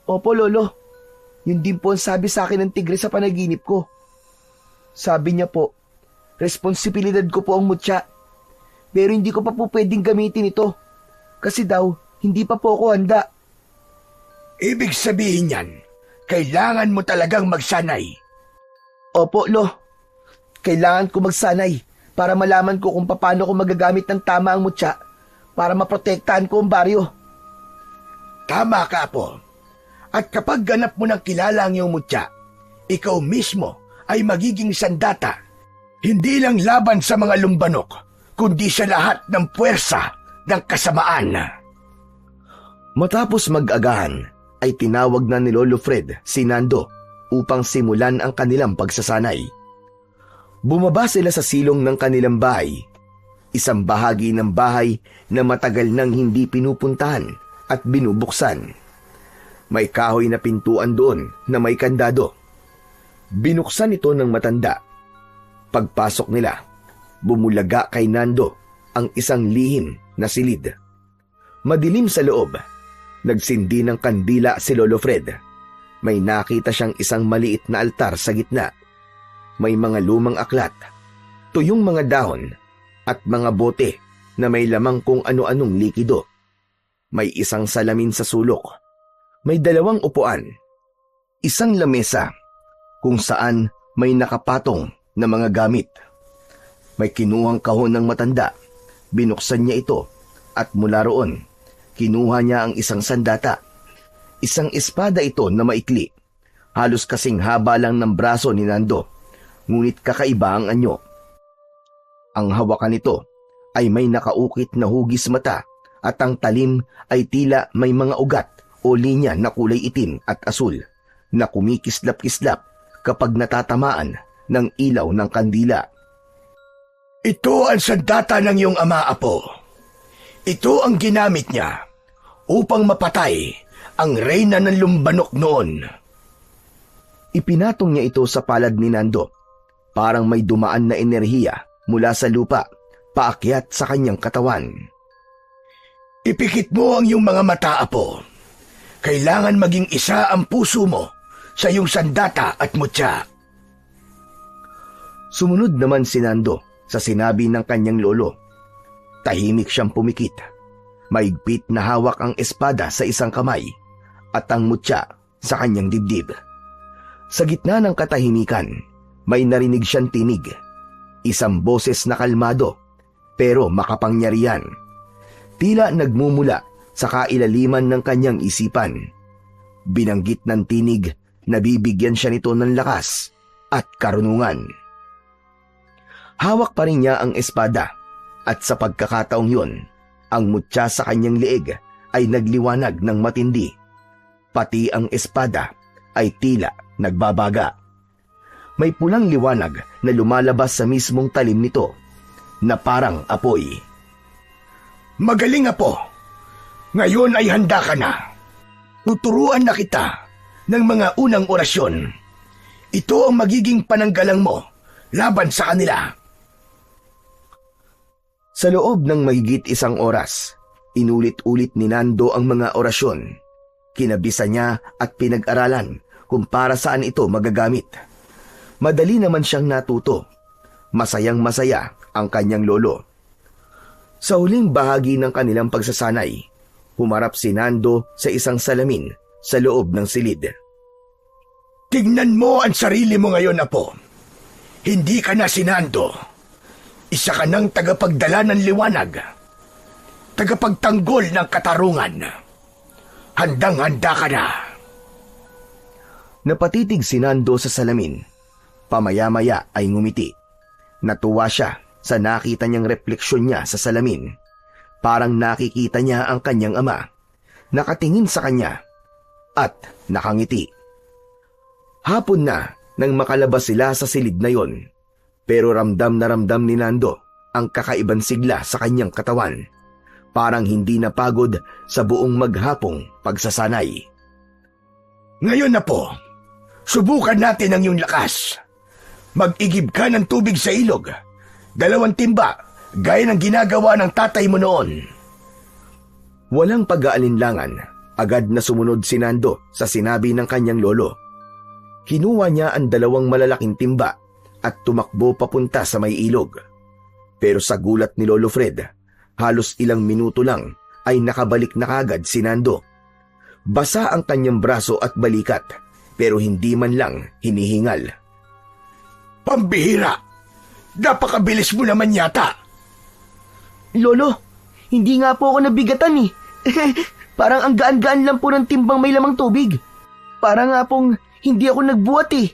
Opo, Lolo. Yun din po ang sabi sa akin ng tigre sa panaginip ko. Sabi niya po, responsibilidad ko po ang mutya. Pero hindi ko pa po pwedeng gamitin ito. Kasi daw, hindi pa po ako handa. Ibig sabihin yan, kailangan mo talagang magsanay. Opo, Lo. Kailangan ko magsanay para malaman ko kung paano ko magagamit ng tama ang mutya para maprotektahan ko ang baryo. Tama ka, Apo. At kapag ganap mo ng kilala ang iyong mutya, ikaw mismo ay magiging sandata. Hindi lang laban sa mga lumbanok, kundi sa lahat ng puwersa ng kasamaan. Matapos mag-agahan, ay tinawag na ni Lolo Fred si Nando upang simulan ang kanilang pagsasanay. Bumaba sila sa silong ng kanilang bahay, isang bahagi ng bahay na matagal nang hindi pinupuntahan at binubuksan. May kahoy na pintuan doon na may kandado. Binuksan ito ng matanda. Pagpasok nila, bumulaga kay Nando ang isang lihim na silid. Madilim sa loob. Nagsindi ng kandila si Lolo Fred. May nakita siyang isang maliit na altar sa gitna. May mga lumang aklat, tuyong mga dahon, at mga bote na may lamang kung ano-anong likido. May isang salamin sa sulok. May 2 upuan. Isang lamesa kung saan may nakapatong na mga gamit. May kinuhang kahon ng matanda. Binuksan niya ito at mula roon, kinuha niya ang isang sandata. Isang espada ito na maikli. Halos kasing haba lang ng braso ni Nando, ngunit kakaiba ang anyo. Ang hawakan nito ay may nakaukit na hugis mata at ang talim ay tila may mga ugat o linya na kulay itim at asul na kumikislap-kislap kapag natatamaan ng ilaw ng kandila. Ito ang sandata ng iyong ama, Apo. Ito ang ginamit niya upang mapatay ang reyna ng lumbanok noon. Ipinatong niya ito sa palad ni Nando. Parang may dumaan na enerhiya mula sa lupa, paakyat sa kanyang katawan. Ipikit mo ang iyong mga mata, Apo. Kailangan maging isa ang puso mo sa iyong sandata at mutya. Sumunod naman si Nando sa sinabi ng kanyang lolo. Tahimik siyang pumikit. Maigpit na hawak ang espada sa isang kamay at ang mutya sa kanyang dibdib. Sa gitna ng katahimikan, may narinig siyang tinig. Isang boses na kalmado pero makapangyarihan. Tila nagmumula sa kailaliman ng kanyang isipan. Binanggit ng tinig na bibigyan siya nito ng lakas at karunungan. Hawak pa rin niya ang espada at sa pagkakataong yun, ang mutya sa kanyang leeg ay nagliwanag ng matindi. Pati ang espada ay tila nagbabaga. May pulang liwanag na lumalabas sa mismong talim nito na parang apoy. Magaling, Apo. Ngayon ay handa ka na. Tuturuan na kita ng mga unang orasyon. Ito ang magiging pananggalang mo laban sa kanila. Sa loob ng mahigit 1 oras, inulit-ulit ni Nando ang mga orasyon. Kinabisa niya at pinag-aralan kung para saan ito magagamit. Madali naman siyang natuto. Masayang-masaya ang kanyang lolo. Sa huling bahagi ng kanilang pagsasanay, humarap si Nando sa isang salamin sa loob ng silid. Tignan mo ang sarili mo ngayon, Apo. Hindi ka na si Nando. Isa ka ng tagapagdala ng liwanag. Tagapagtanggol ng katarungan. Handang-handa ka na. Napatitig si Nando sa salamin. Pamaya-maya ay ngumiti. Natuwa siya sa nakita niyang refleksyon niya sa salamin. Parang nakikita niya ang kanyang ama. Nakatingin sa kanya at nakangiti. Hapon na nang makalabas sila sa silid na yon. Pero ramdam na ramdam ni Nando ang kakaibang sigla sa kanyang katawan. Parang hindi napagod sa buong maghapong pagsasanay. Ngayon na po, subukan natin ang iyong lakas. Mag-igib ka ng tubig sa ilog. 2 timba, gaya ng ginagawa ng tatay mo noon. Walang pag-aalinlangan, agad na sumunod si Nando sa sinabi ng kanyang lolo. Kinuha niya ang 2 malalaking timba at tumakbo papunta sa may ilog. Pero sa gulat ni Lolo Fred, halos ilang minuto lang ay nakabalik na kagad si Nando. Basa ang kanyang braso at balikat, pero hindi man lang hinihingal. Pambihira! Napakabilis mo naman yata! Lolo, hindi nga po ako nabigatan eh. Parang ang gaan-gaan lang po ng timbang may lamang tubig. Parang nga pong hindi ako nagbuhat eh.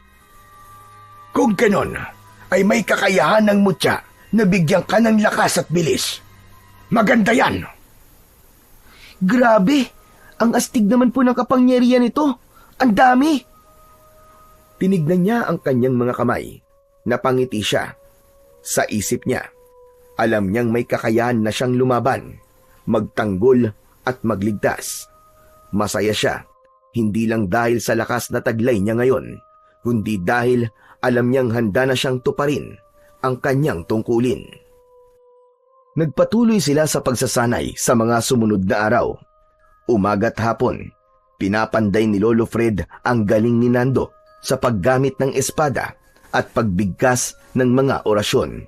Kung ganon, ay may kakayahan ng mutya na bigyan ka ng lakas at bilis. Maganda yan! Grabe! Ang astig naman po ng kapangyarihan nito. Ang dami! Tinignan niya ang kanyang mga kamay. Napangiti siya. Sa isip niya, alam niyang may kakayahan na siyang lumaban, magtanggol at magligtas. Masaya siya, hindi lang dahil sa lakas na taglay niya ngayon, kundi dahil alam niyang handa na siyang tuparin ang kanyang tungkulin. Nagpatuloy sila sa pagsasanay sa mga sumunod na araw. Umaga't hapon, pinapanday ni Lolo Fred ang galing ni Nando sa paggamit ng espada at pagbigkas ng mga orasyon.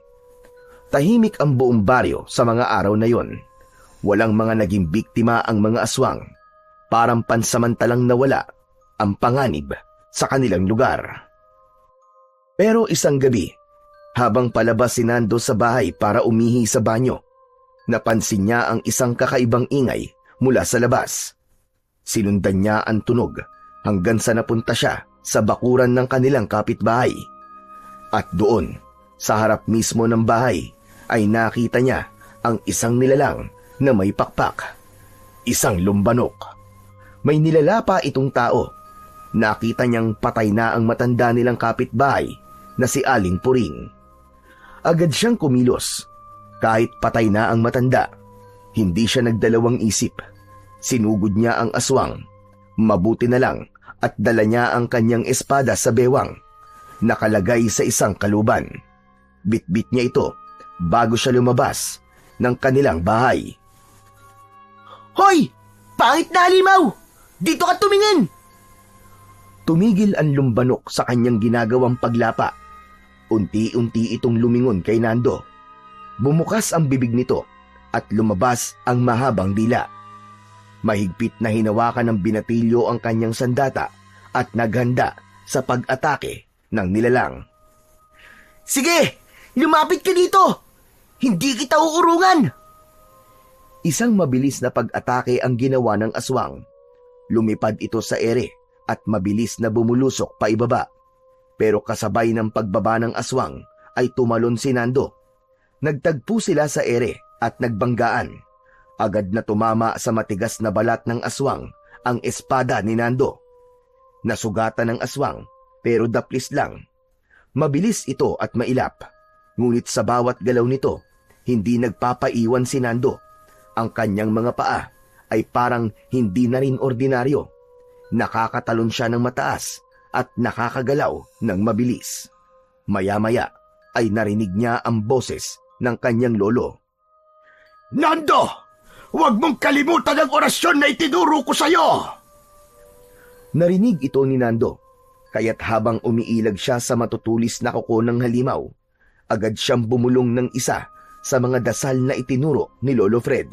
Tahimik ang buong baryo sa mga araw na yon. Walang mga naging biktima ang mga aswang. Parang pansamantalang nawala ang panganib sa kanilang lugar. Pero isang gabi, habang palabas si Nando sa bahay para umihi sa banyo, napansin niya ang isang kakaibang ingay mula sa labas. Sinundan niya ang tunog hanggang sa napunta siya sa bakuran ng kanilang kapitbahay. At doon, sa harap mismo ng bahay, ay nakita niya ang isang nilalang na may pakpak. Isang lumbanok. May nilalapa itong tao. Nakita niyang patay na ang matanda nilang kapitbahay na si Aling Puring. Agad siyang kumilos. Kahit patay na ang matanda, hindi siya nagdalawang isip. Sinugod niya ang aswang. Mabuti na lang at dala niya ang kanyang espada sa bewang. Nakalagay sa isang kaluban. Bitbit niya ito bago siya lumabas ng kanilang bahay. Hoy! Pangit na halimaw! Dito ka tumingin! Tumigil ang lumbanok sa kanyang ginagawang paglapa. Unti-unti itong lumingon kay Nando. Bumukas ang bibig nito at lumabas ang mahabang dila. Mahigpit na hinawakan ng binatilyo ang kanyang sandata at naghanda sa pag-atake ng nilalang. Sige! Lumapit ka dito! Hindi kita uurungan! Isang mabilis na pag-atake ang ginawa ng aswang. Lumipad ito sa ere at mabilis na bumulusok pa ibaba. Pero kasabay ng pagbaba ng aswang ay tumalon si Nando. Nagtagpo sila sa ere at nagbanggaan. Agad na tumama sa matigas na balat ng aswang ang espada ni Nando. Nasugatan ng aswang pero daplis lang. Mabilis ito at mailap. Ngunit sa bawat galaw nito, hindi nagpapaiwan si Nando. Ang kanyang mga paa ay parang hindi na rin ordinaryo. Nakakatalon siya ng mataas at nakakagalaw ng mabilis. Maya-maya ay narinig niya ang boses ng kanyang lolo. Nando! Huwag mong kalimutan ang orasyon na itinuro ko sa'yo! Narinig ito ni Nando, kaya't habang umiilag siya sa matutulis na kuko ng halimaw, agad siyang bumulong ng isa sa mga dasal na itinuro ni Lolo Fred.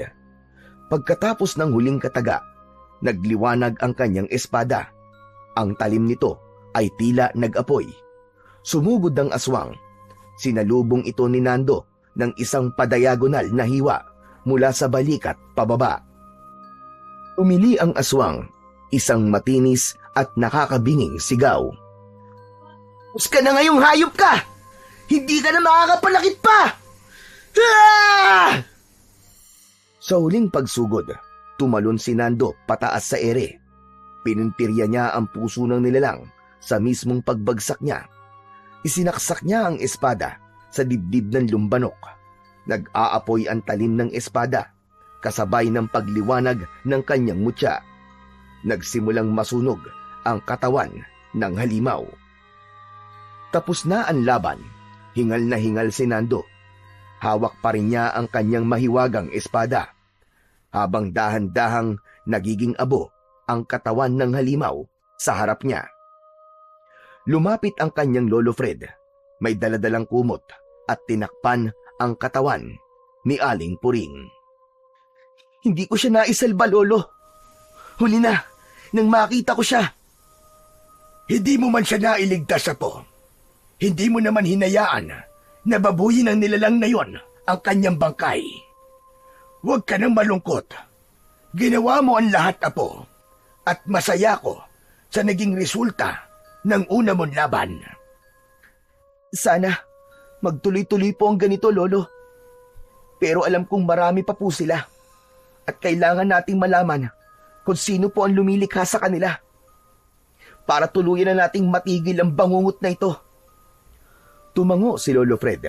Pagkatapos ng huling kataga, nagliwanag ang kanyang espada. Ang talim nito ay tila nag-apoy. Sumugod ang aswang. Sinalubong ito ni Nando ng isang padayagonal na hiwa mula sa balikat pababa. Umili ang aswang, isang matinis at nakakabinging sigaw. Pus ka na ngayong hayop ka! Hindi ka na makakapalakit pa! Ah! Sa huling pagsugod, tumalon si Nando pataas sa ere. Pinintirya niya ang puso ng nilalang sa mismong pagbagsak niya. Isinaksak niya ang espada sa dibdib ng lumbanok. Nag-aapoy ang talim ng espada, kasabay ng pagliwanag ng kanyang mutya. Nagsimulang masunog ang katawan ng halimaw. Tapos na ang laban. Hingal na hingal si Nando. Hawak pa rin niya ang kanyang mahiwagang espada. Habang dahan-dahang nagiging abo ang katawan ng halimaw sa harap niya. Lumapit ang kanyang lolo Fred. May daladalang kumot at tinakpan ang katawan ni Aling Puring. Hindi ko siya naisalba, Lolo. Huli na, nang makita ko siya. Hindi mo man siya nailigtas, Apo. Hindi mo naman hinayaan na babuyin ng nilalang na yon ang kanyang bangkay. Huwag ka nang malungkot. Ginawa mo ang lahat, Apo. At masaya ko sa naging resulta ng una mong laban. Sana magtuloy-tuloy po ang ganito, Lolo. Pero alam kong marami pa po sila. At kailangan nating malaman kung sino po ang lumilikha sa kanila. Para tuluyan na nating matigil ang bangungot na ito. Tumango si Lolo Fred,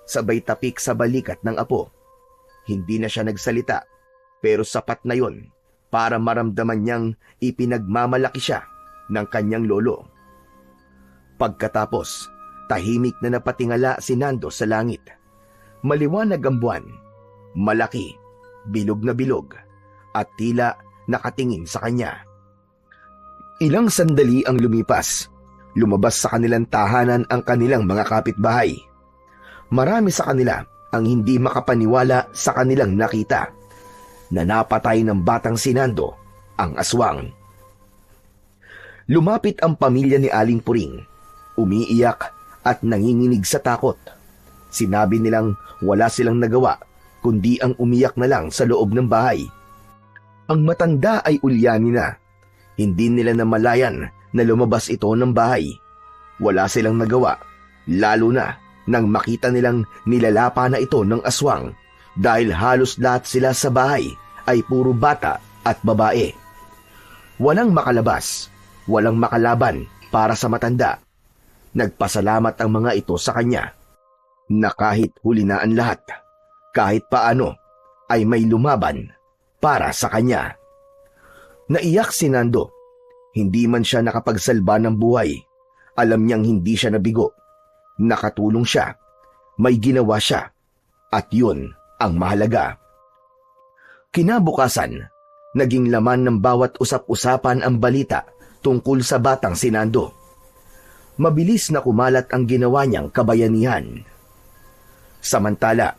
sabay tapik sa balikat ng apo. Hindi na siya nagsalita, pero sapat na yon para maramdaman niyang ipinagmamalaki siya ng kanyang lolo. Pagkatapos, tahimik na napatingala si Nando sa langit. Maliwanag ang buwan, malaki, bilog na bilog, at tila nakatingin sa kanya. Ilang sandali ang lumipas. Lumabas sa kanilang tahanan ang kanilang mga kapitbahay. Marami sa kanila ang hindi makapaniwala sa kanilang nakita na napatay ng batang si Nando ang aswang. Lumapit ang pamilya ni Aling Puring, umiiyak at nanginginig sa takot. Sinabi nilang wala silang nagawa kundi ang umiyak na lang sa loob ng bahay. Ang matanda ay ulyanin na. Hindi nila namalayan na lumabas ito ng bahay. Wala silang nagawa, lalo na nang makita nilang nilalapa na ito ng aswang dahil halos lahat sila sa bahay ay puro bata at babae. Walang makalabas, walang makalaban para sa matanda. Nagpasalamat ang mga ito sa kanya na kahit huli na ang lahat, kahit paano ay may lumaban para sa kanya. Naiyak si Nando. Hindi man siya nakapagsalba ng buhay. Alam niyang hindi siya nabigo. Nakatulong siya. May ginawa siya. At yun ang mahalaga. Kinabukasan, naging laman ng bawat usap-usapan ang balita tungkol sa batang si Nando. Mabilis na kumalat ang ginawa niyang kabayanihan. Samantala,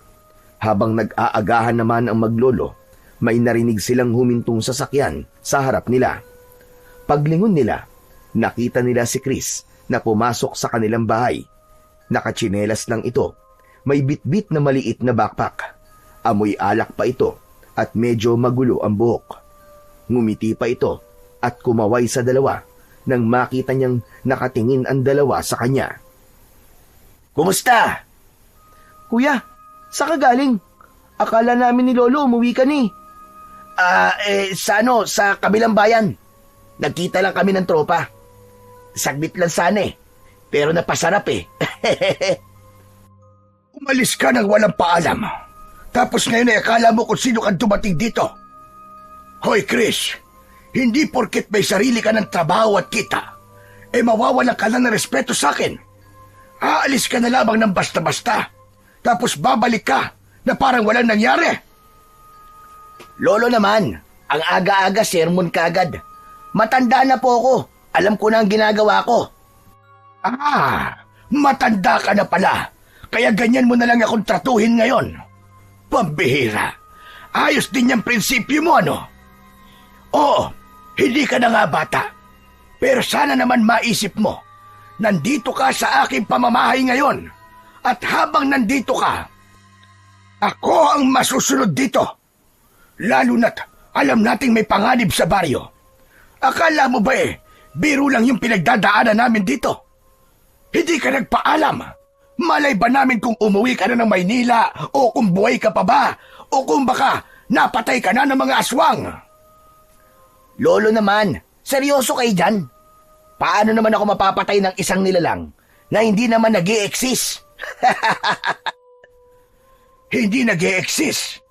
habang nag-aagahan naman ang maglolo, may narinig silang humintong sasakyan sa harap nila. Paglingon nila, nakita nila si Chris na pumasok sa kanilang bahay. Nakatsinelas lang ito. May bitbit na maliit na backpack. Amoy alak pa ito at medyo magulo ang buhok. Ngumiti pa ito at kumaway sa dalawa nang makita niyang nakatingin ang dalawa sa kanya. Kumusta? Kuya, saan ka galing? Akala namin ni Lolo umuwi ka ni. Sa kabilang bayan. Nagkita lang kami ng tropa. Saglit lang sana pero napasarap Umalis ka nang walang paalam. Tapos ngayon ay akala mo kung sino kang dumating dito. Hoy Chris, hindi porket may sarili ka ng trabaho at kita, mawawalan ka lang ng respeto sa akin. Aalis ka na lamang ng basta-basta, tapos babalik ka na parang walang nangyari. Lolo naman, ang aga-aga sermon kagad. Matanda na po ako. Alam ko na ang ginagawa ko. Matanda ka na pala. Kaya ganyan mo na lang akong tratuhin ngayon. Pambihira. Ayos din yung prinsipyo mo, ano? Oo, hindi ka na nga bata. Pero sana naman maisip mo, nandito ka sa aking pamamahay ngayon. At habang nandito ka, ako ang masusunod dito. Lalo na't alam nating may panganib sa baryo. Akala mo ba biro lang yung pinagdadaanan namin dito? Hindi ka nagpaalam. Malay ba namin kung umuwi ka na ng Maynila o kung buhay ka pa ba o kung baka napatay ka na ng mga aswang? Lolo naman, seryoso kayo dyan? Paano naman ako mapapatay ng isang nilalang na hindi naman nag-i-exist? Hindi nag-i-exist?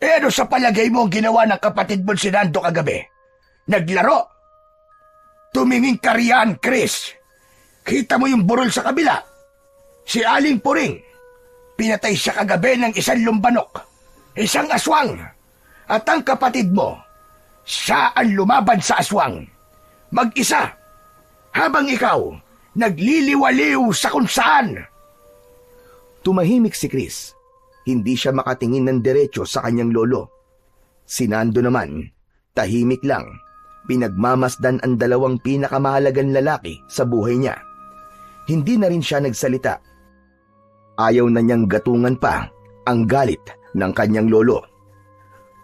Ano sa palagay mo ang ginawa ng kapatid mo si Nando kagabi? Naglaro? Tumingin ka riyan, Chris. Kita mo yung burol sa kabila? Si Aling Puring. Pinatay siya kagabi ng isang lumbanok, isang aswang. At ang kapatid mo, siya ang lumaban sa aswang. Mag-isa. Habang ikaw, nagliliwaliw sa kung saan. Tumahimik si Chris. Hindi siya makatingin ng diretso sa kanyang lolo. Si Nando naman, tahimik lang. Pinagmamasdan ang dalawang pinakamahalagang lalaki sa buhay niya. Hindi na rin siya nagsalita. Ayaw na niyang gatungan pa ang galit ng kanyang lolo.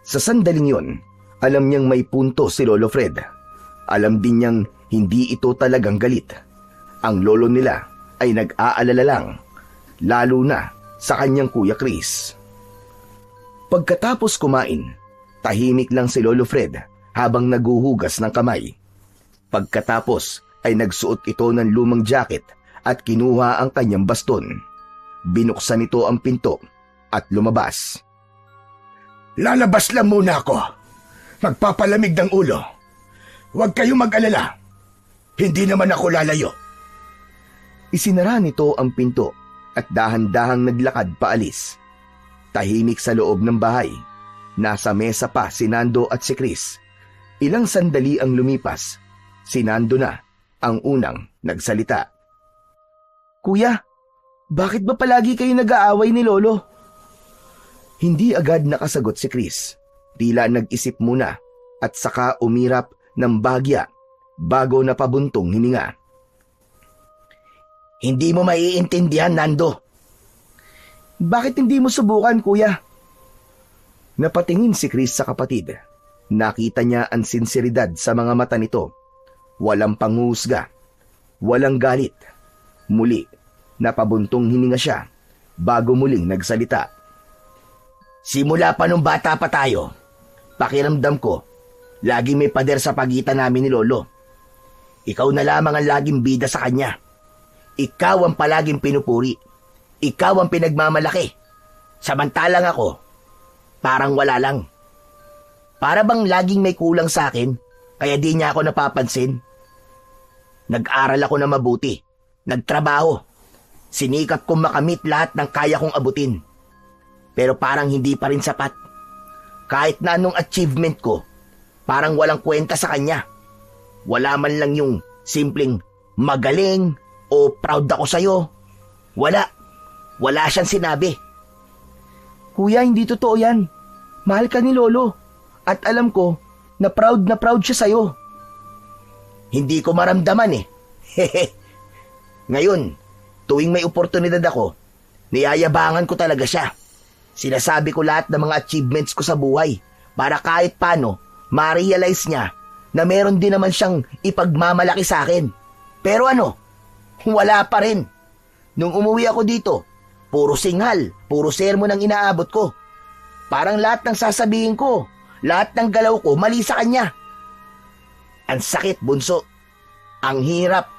Sa sandaling yun, alam niyang may punto si Lolo Fred. Alam din niyang hindi ito talagang galit. Ang lolo nila ay nag-aalala lang, lalo na sa kanyang kuya Chris. Pagkatapos kumain, tahimik lang si Lolo Fred habang naguhugas ng kamay. Pagkatapos ay nagsuot ito ng lumang jacket at kinuha ang kanyang baston. Binuksan nito ang pinto at lumabas. Lalabas lang muna ako. Magpapalamig ng ulo. Huwag kayong mag-alala. Hindi naman ako lalayo. Isinara nito ang pinto at dahan-dahang naglakad paalis. Tahimik sa loob ng bahay. Nasa mesa pa si Nando at si Chris. Ilang sandali ang lumipas. Si Nando na ang unang nagsalita. Kuya, bakit ba palagi kayo nag-aaway ni Lolo? Hindi agad nakasagot si Chris. Tila nag-isip muna at saka umirap ng bahagya bago napabuntong hininga. Hindi mo maiintindihan, Nando. Bakit hindi mo subukan, kuya? Napatingin si Chris sa kapatid. Nakita niya ang sinseridad sa mga mata nito. Walang panghusga. Walang galit. Muli, napabuntong hininga siya bago muling nagsalita. Simula pa nung bata pa tayo, pakiramdam ko, lagi may pader sa pagitan namin ni Lolo. Ikaw na lamang ang laging bida sa kanya. Ikaw ang palaging pinupuri. Ikaw ang pinagmamalaki. Samantalang ako, parang wala lang. Para bang laging may kulang sa akin, kaya di niya ako napapansin. Nag-aral ako na mabuti. Nagtrabaho. Sinikap kong makamit lahat ng kaya kong abutin. Pero parang hindi pa rin sapat. Kahit na anong achievement ko, parang walang kwenta sa kanya. Wala man lang yung simpleng magaling o proud ako sa'yo. Wala. Wala siyang sinabi. Kuya, hindi totoo yan. Mahal ka ni Lolo. At alam ko na proud siya sa'yo. Hindi ko maramdaman eh. Ngayon, tuwing may oportunidad ako, niyayabangan ko talaga siya. Sinasabi ko lahat ng mga achievements ko sa buhay para kahit paano ma-realize niya na meron din naman siyang ipagmamalaki sa akin. Pero wala pa rin. Nung umuwi ako dito, puro singhal, puro sermon ang inaabot ko. Parang lahat ng sasabihin ko, lahat ng galaw ko mali sa kanya. Ang sakit, bunso. Ang hirap.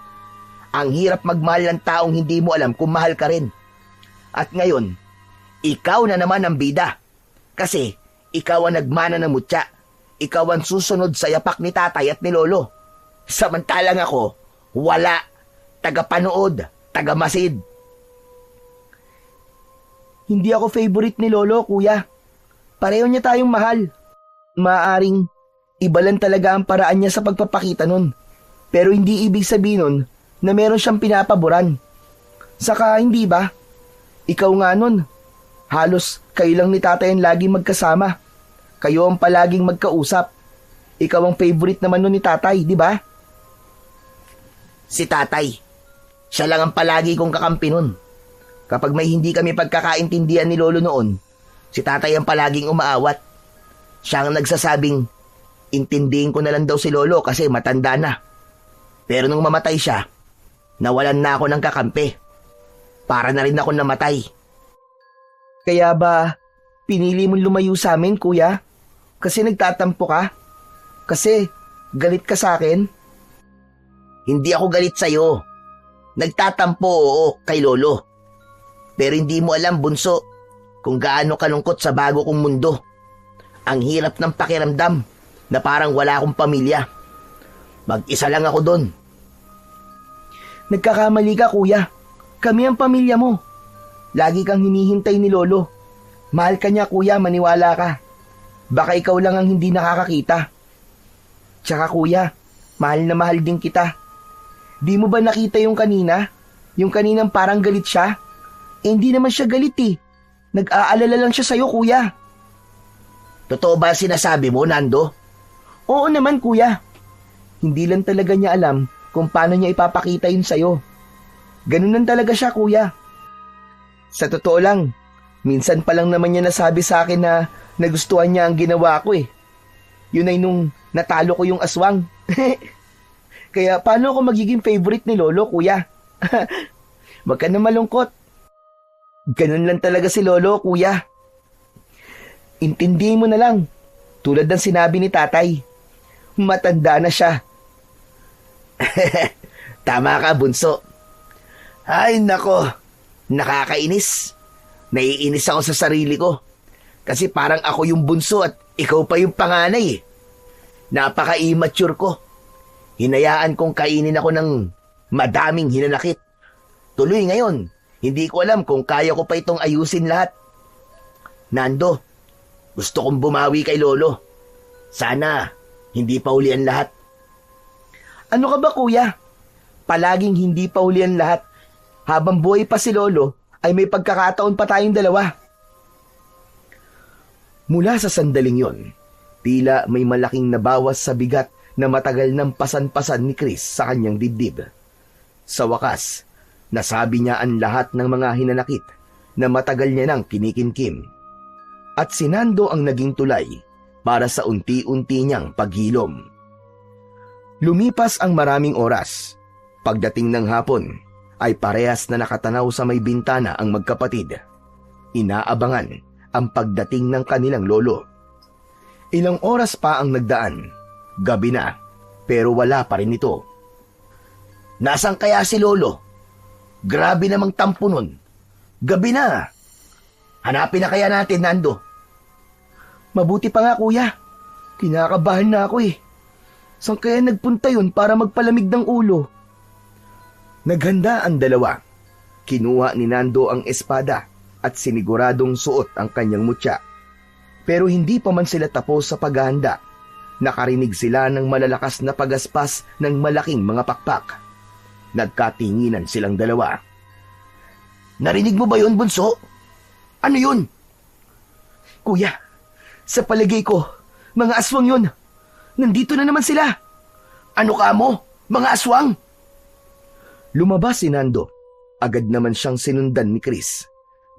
Ang hirap magmahal ng taong hindi mo alam kung mahal ka rin. At ngayon, ikaw na naman ang bida. Kasi ikaw ang nagmana ng mutya. Ikaw ang susunod sa yapak ni tatay at ni lolo. Samantalang ako, wala. Tagapanood, tagamasid. Hindi ako favorite ni Lolo, kuya. Pareho niya tayong mahal. Maaring iba lang talaga ang paraan niya sa pagpapakita nun. Pero hindi ibig sabihin nun na meron siyang pinapaboran. Saka hindi ba? Ikaw nga nun. Halos kayo lang ni tatay ang laging magkasama. Kayo ang palaging magkausap. Ikaw ang favorite naman nun ni tatay, di ba? Si tatay. Siya lang ang palagi kong kakampi nun. Kapag may hindi kami pagkakaintindihan ni lolo noon, si tatay ang palaging umaawat. Siya ang nagsasabing, intindihin ko na lang daw si lolo kasi matanda na. Pero nung mamatay siya, nawalan na ako ng kakampi. Para na rin ako namatay. Kaya ba pinili mong lumayo sa amin, kuya? Kasi nagtatampo ka? Kasi galit ka sa akin? Hindi ako galit sa'yo. Nagtatampo, oo, kay lolo. Pero hindi mo alam, bunso, kung gaano kalungkot sa bago kong mundo. Ang hirap ng pakiramdam na parang wala akong pamilya. Mag-isa lang ako doon. Nagkakamali ka, kuya. Kami ang pamilya mo. Lagi kang hinihintay ni Lolo. Mahal ka niya, kuya, maniwala ka. Baka ikaw lang ang hindi nakakakita. Tsaka kuya, mahal na mahal din kita. Di mo ba nakita yung kanina? Yung kaninang parang galit siya? Hindi naman siya galit eh. Nag-aalala lang siya sa'yo, kuya. Totoo ba sinasabi mo, Nando? Oo naman, kuya. Hindi lang talaga niya alam kung paano niya ipapakita yun sa'yo. Ganun lang talaga siya, kuya. Sa totoo lang, minsan pa lang naman niya nasabi sa akin na nagustuhan niya ang ginawa ko eh. Yun ay nung natalo ko yung aswang. Kaya paano ako magiging favorite ni Lolo, kuya? Wag ka na malungkot. Ganun lang talaga si Lolo, kuya. Intindihin mo na lang. Tulad ng sinabi ni tatay. Matanda na siya. Tama ka, bunso. Ay, nako. Nakakainis. Naiinis ako sa sarili ko. Kasi parang ako yung bunso at ikaw pa yung panganay. Napaka-immature ko. Hinayaan kong kainin ako ng madaming hinanakit. Tuloy ngayon, hindi ko alam kung kaya ko pa itong ayusin lahat. Nando, gusto kong bumawi kay Lolo. Sana, hindi pa uli ang lahat. Ano ka ba, kuya? Palaging hindi pa uli ang lahat. Habang buhay pa si Lolo, ay may pagkakataon pa tayong dalawa. Mula sa sandaling yon, tila may malaking nabawas sa bigat na matagal nang pasan-pasan ni Chris sa kanyang dibdib. Sa wakas, nasabi niya ang lahat ng mga hinanakit na matagal niya nang kinikimkim. At si Nando ang naging tulay para sa unti-unti niyang paghilom. Lumipas ang maraming oras. Pagdating ng hapon, ay parehas na nakatanaw sa may bintana ang magkapatid. Inaabangan ang pagdating ng kanilang lolo. Ilang oras pa ang nagdaan. Gabi na, pero wala pa rin ito. Nasaan kaya si Lolo? Grabe namang tampo nun. Gabi na. Hanapin na kaya natin, Nando. Mabuti pa nga, kuya. Kinakabahan na ako eh. Saan kaya nagpunta yun para magpalamig ng ulo? Naghanda ang dalawa. Kinuha ni Nando ang espada at siniguradong suot ang kanyang mutya. Pero hindi pa man sila tapos sa paghahanda. Nakarinig sila ng malalakas na pagaspas ng malaking mga pakpak. Nagkatinginan silang dalawa. Narinig mo ba yun, bunso? Ano yun? Kuya, sa palagay ko, mga aswang yun. Nandito na naman sila. Ano ka mo? Mga aswang? Lumabas si Nando. Agad naman siyang sinundan ni Chris.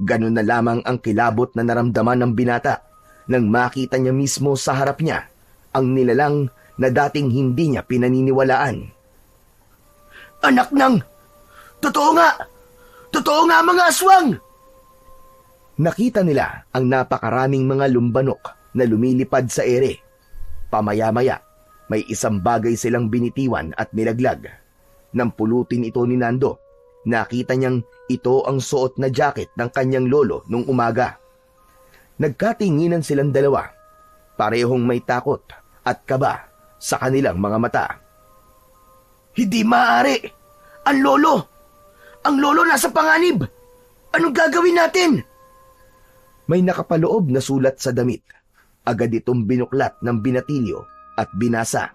Ganun na lamang ang kilabot na naramdaman ng binata nang makita niya mismo sa harap niya ang nilalang na dating hindi niya pinaniniwalaan. Anak ng... Totoo nga! Totoo nga, mga aswang! Nakita nila ang napakaraming mga lumbanok na lumilipad sa ere. Pamaya-maya, may isang bagay silang binitiwan at nilaglag. Nang pulutin ito ni Nando, nakita niyang ito ang suot na jacket ng kanyang lolo nung umaga. Nagkatinginan silang dalawa, parehong may takot at kaba sa kanilang mga mata. Hindi maaari! Ang lolo! Ang lolo nasa panganib! Anong gagawin natin? May nakapaloob na sulat sa damit. Agad itong binuklat ng binatilyo at binasa.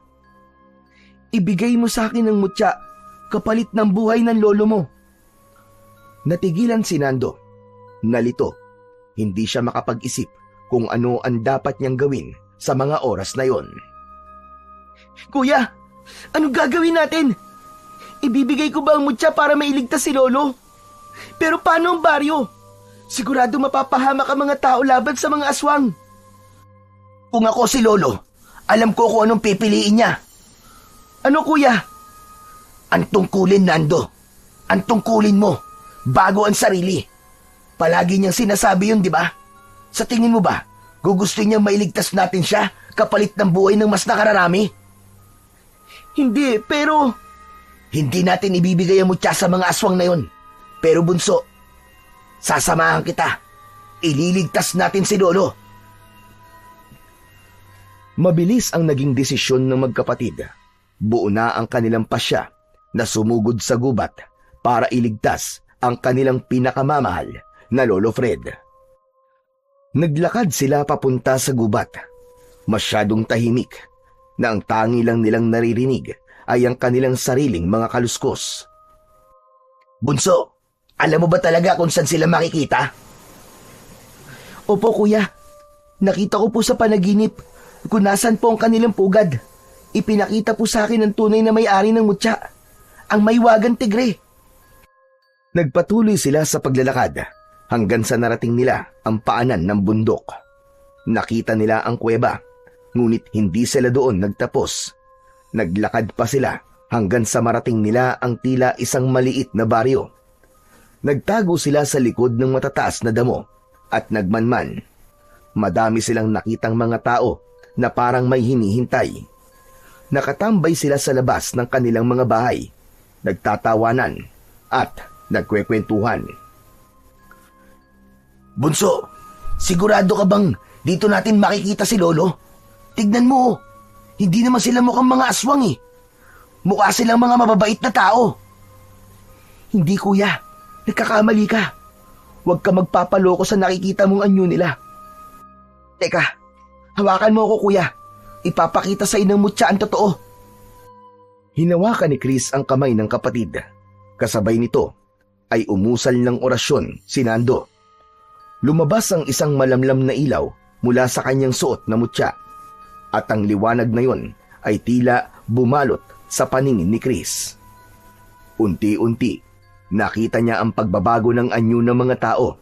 Ibigay mo sa akin ang mutya, kapalit ng buhay ng lolo mo. Natigilan si Nando. Nalito. Hindi siya makapag-isip kung ano ang dapat niyang gawin sa mga oras na yon. Kuya, anong gagawin natin? Ibibigay ko ba ang mutya para mailigtas si lolo? Pero paano ang baryo? Sigurado mapapahamak ang mga tao laban sa mga aswang. Kung ako si lolo, alam ko kung anong pipiliin niya. Ano, kuya? Ang tungkulin, Nando. Ang tungkulin mo, bago ang sarili. Palagi niyang sinasabi yun, di ba? Sa tingin mo ba, gugustuhin niyang mailigtas natin siya kapalit ng buhay ng mas nakararami? Hindi, pero... Hindi natin ibibigay ang mutya sa mga aswang na yun. Pero bunso, sasamahan kita. Ililigtas natin si lolo. Mabilis ang naging desisyon ng magkapatid. Buo na ang kanilang pasya na sumugod sa gubat para iligtas ang kanilang pinakamamahal na Lolo Fred. Naglakad sila papunta sa gubat. Masyadong tahimik na ang tangi lang nilang naririnig ay ang kanilang sariling mga kaluskos. Bunso, alam mo ba talaga kung saan sila makikita? Opo kuya, nakita ko po sa panaginip kung nasan po ang kanilang pugad. Ipinakita po sa akin ang tunay na may-ari ng mutya, ang maywagang tigre. Nagpatuloy sila sa paglalakad hanggang sa narating nila ang paanan ng bundok. Nakita nila ang kuweba, ngunit hindi sila doon nagtapos. Naglakad pa sila hanggang sa marating nila ang tila isang maliit na baryo. Nagtago sila sa likod ng matataas na damo at nagmanman. Madami silang nakitang mga tao na parang may hinihintay. Nakatambay sila sa labas ng kanilang mga bahay, nagtatawanan at nagkwekwentuhan. Bunso, sigurado ka bang dito natin makikita si Lolo? Tignan mo, hindi naman sila mukhang mga aswang eh. Mukha silang mga mababait na tao. Hindi kuya, nagkakamali ka. Huwag ka magpapaloko sa nakikita mong anyo nila. Teka, hawakan mo ako kuya. Ipapakita sa inang mutya ang totoo. Hinawakan ni Chris ang kamay ng kapatid. Kasabay nito ay umusal ng orasyon si Nando. Lumabas ang isang malamlam na ilaw mula sa kanyang suot na mutya. At ang liwanag na yon ay tila bumalot sa paningin ni Chris. Unti-unti, nakita niya ang pagbabago ng anyo ng mga tao.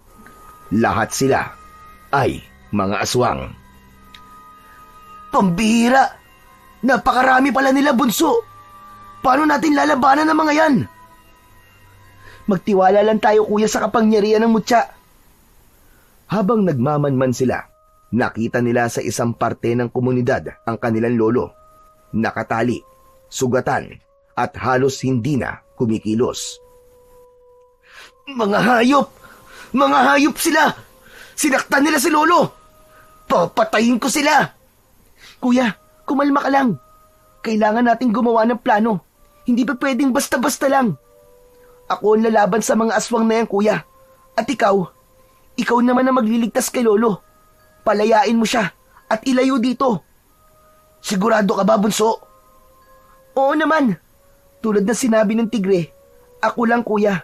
Lahat sila ay mga aswang. Pambihira! Napakarami pala nila, bunso. Paano natin lalabanan ng mga yan? Magtiwala lang tayo kuya sa kapangyarihan ng mutya. Habang nagmamanman sila, nakita nila sa isang parte ng komunidad ang kanilang lolo. Nakatali, sugatan, at halos hindi na kumikilos. Mga hayop! Mga hayop sila! Sinaktan nila si Lolo! Papatayin ko sila! Kuya, kumalma ka lang. Kailangan nating gumawa ng plano. Hindi pa pwedeng basta-basta lang. Ako ang lalaban sa mga aswang na yan, kuya. At ikaw naman ang magliligtas kay Lolo. Palayain mo siya at ilayo dito. Sigurado ka ba, bunso? Oo naman. Tulad na sinabi ng tigre, ako lang kuya.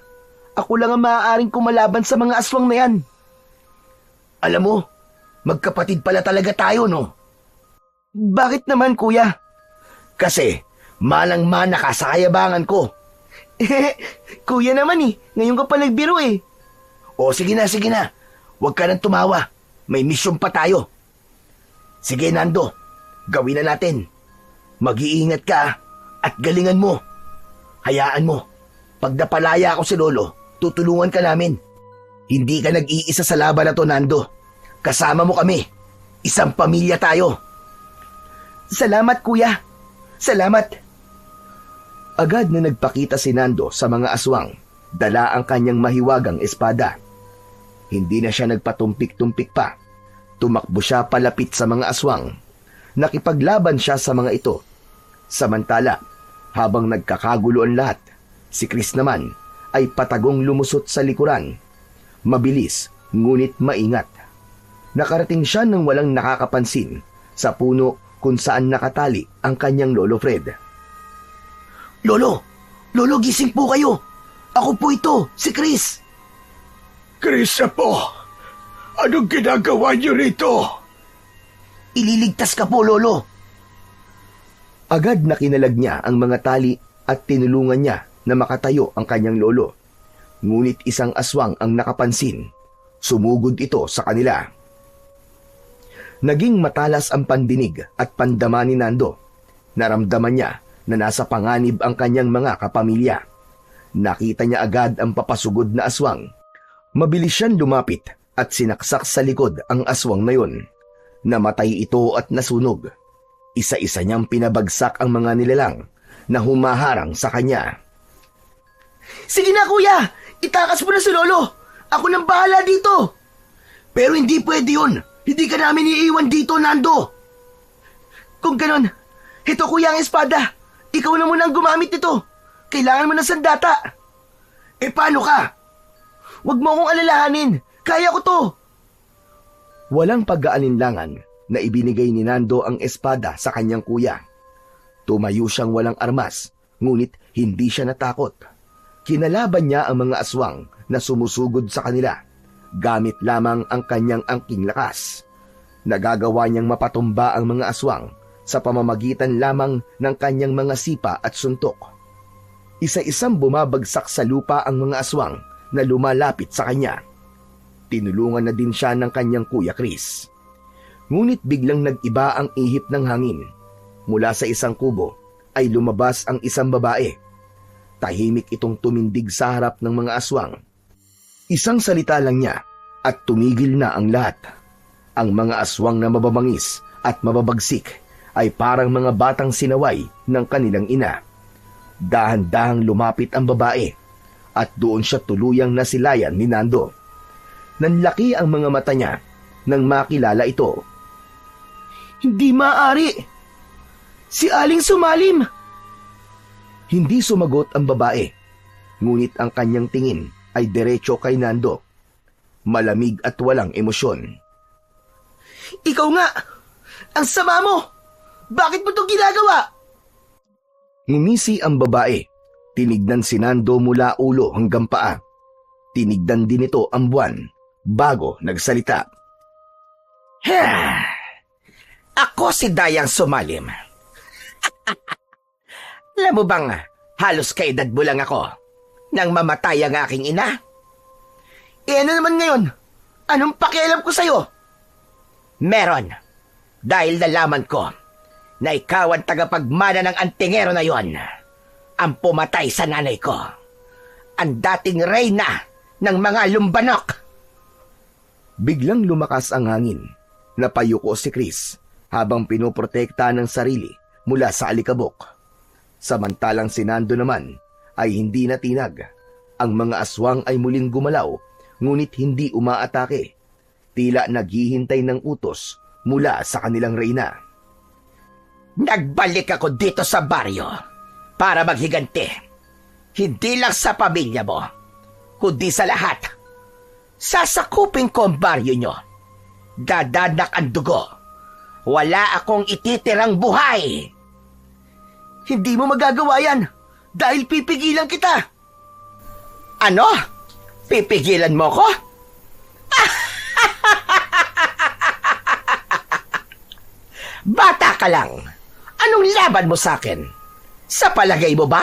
Ako lang ang maaaring kumalaban sa mga aswang na yan. Alam mo, magkapatid pala talaga tayo, no? Bakit naman, kuya? Kasi, manang-mana ka sa kayabangan ko. Kuya naman ngayon ka pa nagbiro eh. O sige na. Huwag ka nang tumawa. May misyon pa tayo. Sige, Nando. Gawin na natin. Mag-iingat ka at galingan mo. Hayaan mo. Pag napalaya ako si Lolo, tutulungan ka namin. Hindi ka nag-iisa sa laban na to, Nando. Kasama mo kami. Isang pamilya tayo. Salamat, kuya. Salamat. Agad na nagpakita si Nando sa mga aswang. Dala ang kanyang mahiwagang espada. Hindi na siya nagpatumpik-tumpik pa. Tumakbo siya palapit sa mga aswang. Nakipaglaban siya sa mga ito. Samantala, habang nagkakagulo ang lahat, si Chris naman ay patagong lumusot sa likuran. Mabilis, ngunit maingat. Nakarating siya nang walang nakakapansin sa puno kung saan nakatali ang kanyang Lolo Fred. Lolo, gising po kayo. Ako po ito, si Chris. Chris po, anong ginagawa niyo rito? Ililigtas ka po, Lolo. Agad na kinalag niya ang mga tali at tinulungan niya na makatayo ang kanyang lolo. Ngunit isang aswang ang nakapansin. Sumugod ito sa kanila. Naging matalas ang pandinig at pandama ni Nando. Naramdaman niya na nasa panganib ang kanyang mga kapamilya. Nakita niya agad ang papasugod na aswang. Mabilis siyang lumapit at sinaksak sa likod ang aswang na yon. Namatay ito at nasunog. Isa-isa niyang pinabagsak ang mga nilalang na humaharang sa kanya. Sige na kuya, itakas mo na si Lolo. Ako nang bahala dito. Pero hindi pwede yun. Hindi ka namin iiwan dito, Nando. Kung ganon, ito kuya ang espada. Ikaw na muna ang gumamit nito. Kailangan mo ng sandata. Paano ka? Huwag mo akong alalahanin. Kaya ko to. Walang pag-aalinlangan na ibinigay ni Nando ang espada sa kanyang kuya. Tumayo siyang walang armas, ngunit hindi siya natakot. Kinalaban niya ang mga aswang na sumusugod sa kanila, gamit lamang ang kanyang angking lakas. Nagagawa niyang mapatumba ang mga aswang sa pamamagitan lamang ng kanyang mga sipa at suntok. Isa-isang bumabagsak sa lupa ang mga aswang na lumalapit sa kanya. Tinulungan na din siya ng kanyang kuya Chris. Ngunit biglang nag-iba ang ihip ng hangin. Mula sa isang kubo ay lumabas ang isang babae. Tahimik itong tumindig sa harap ng mga aswang. Isang salita lang niya at tumigil na ang lahat. Ang mga aswang na mababangis at mababagsik ay parang mga batang sinaway ng kanilang ina. Dahan-dahang lumapit ang babae at doon siya tuluyang nasilayan ni Nando. Nanlaki ang mga mata niya nang makilala ito. Hindi maaari. Si Aling Sumalim. Hindi sumagot ang babae, ngunit ang kanyang tingin ay diretso kay Nando. Malamig at walang emosyon. Ikaw nga! Ang sama mo! Bakit mo ito ginagawa? Ngumisi ang babae. Tinignan si Nando mula ulo hanggang paa. Tinignan din ito ang buwan bago nagsalita. Ako si Dayang Sumalim. Alam mo bang halos kaedad mo lang ako nang mamatay ang aking ina? Ano naman ngayon? Anong pakialam ko sa'yo? Meron. Dahil nalaman ko na ikaw ang tagapagmana ng antingero na yon, ang pumatay sa nanay ko. Ang dating reyna ng mga lumbanok. Biglang lumakas ang hangin. Napayuko si Chris habang pinoprotekta ng sarili mula sa alikabok. Samantalang si Nando naman ay hindi natinag. Ang mga aswang ay muling gumalaw, ngunit hindi umaatake. Tila naghihintay ng utos mula sa kanilang reyna. Nagbalik ako dito sa baryo para maghiganti. Hindi lang sa pamilya mo, kundi sa lahat. Sasakupin ko ang baryo nyo. Dadanak ang dugo. Wala akong ititirang buhay. Hindi mo magagawa yan dahil pipigilan kita. Ano? Pipigilan mo ko? Bata ka lang. Anong laban mo sa akin? Sa palagay mo ba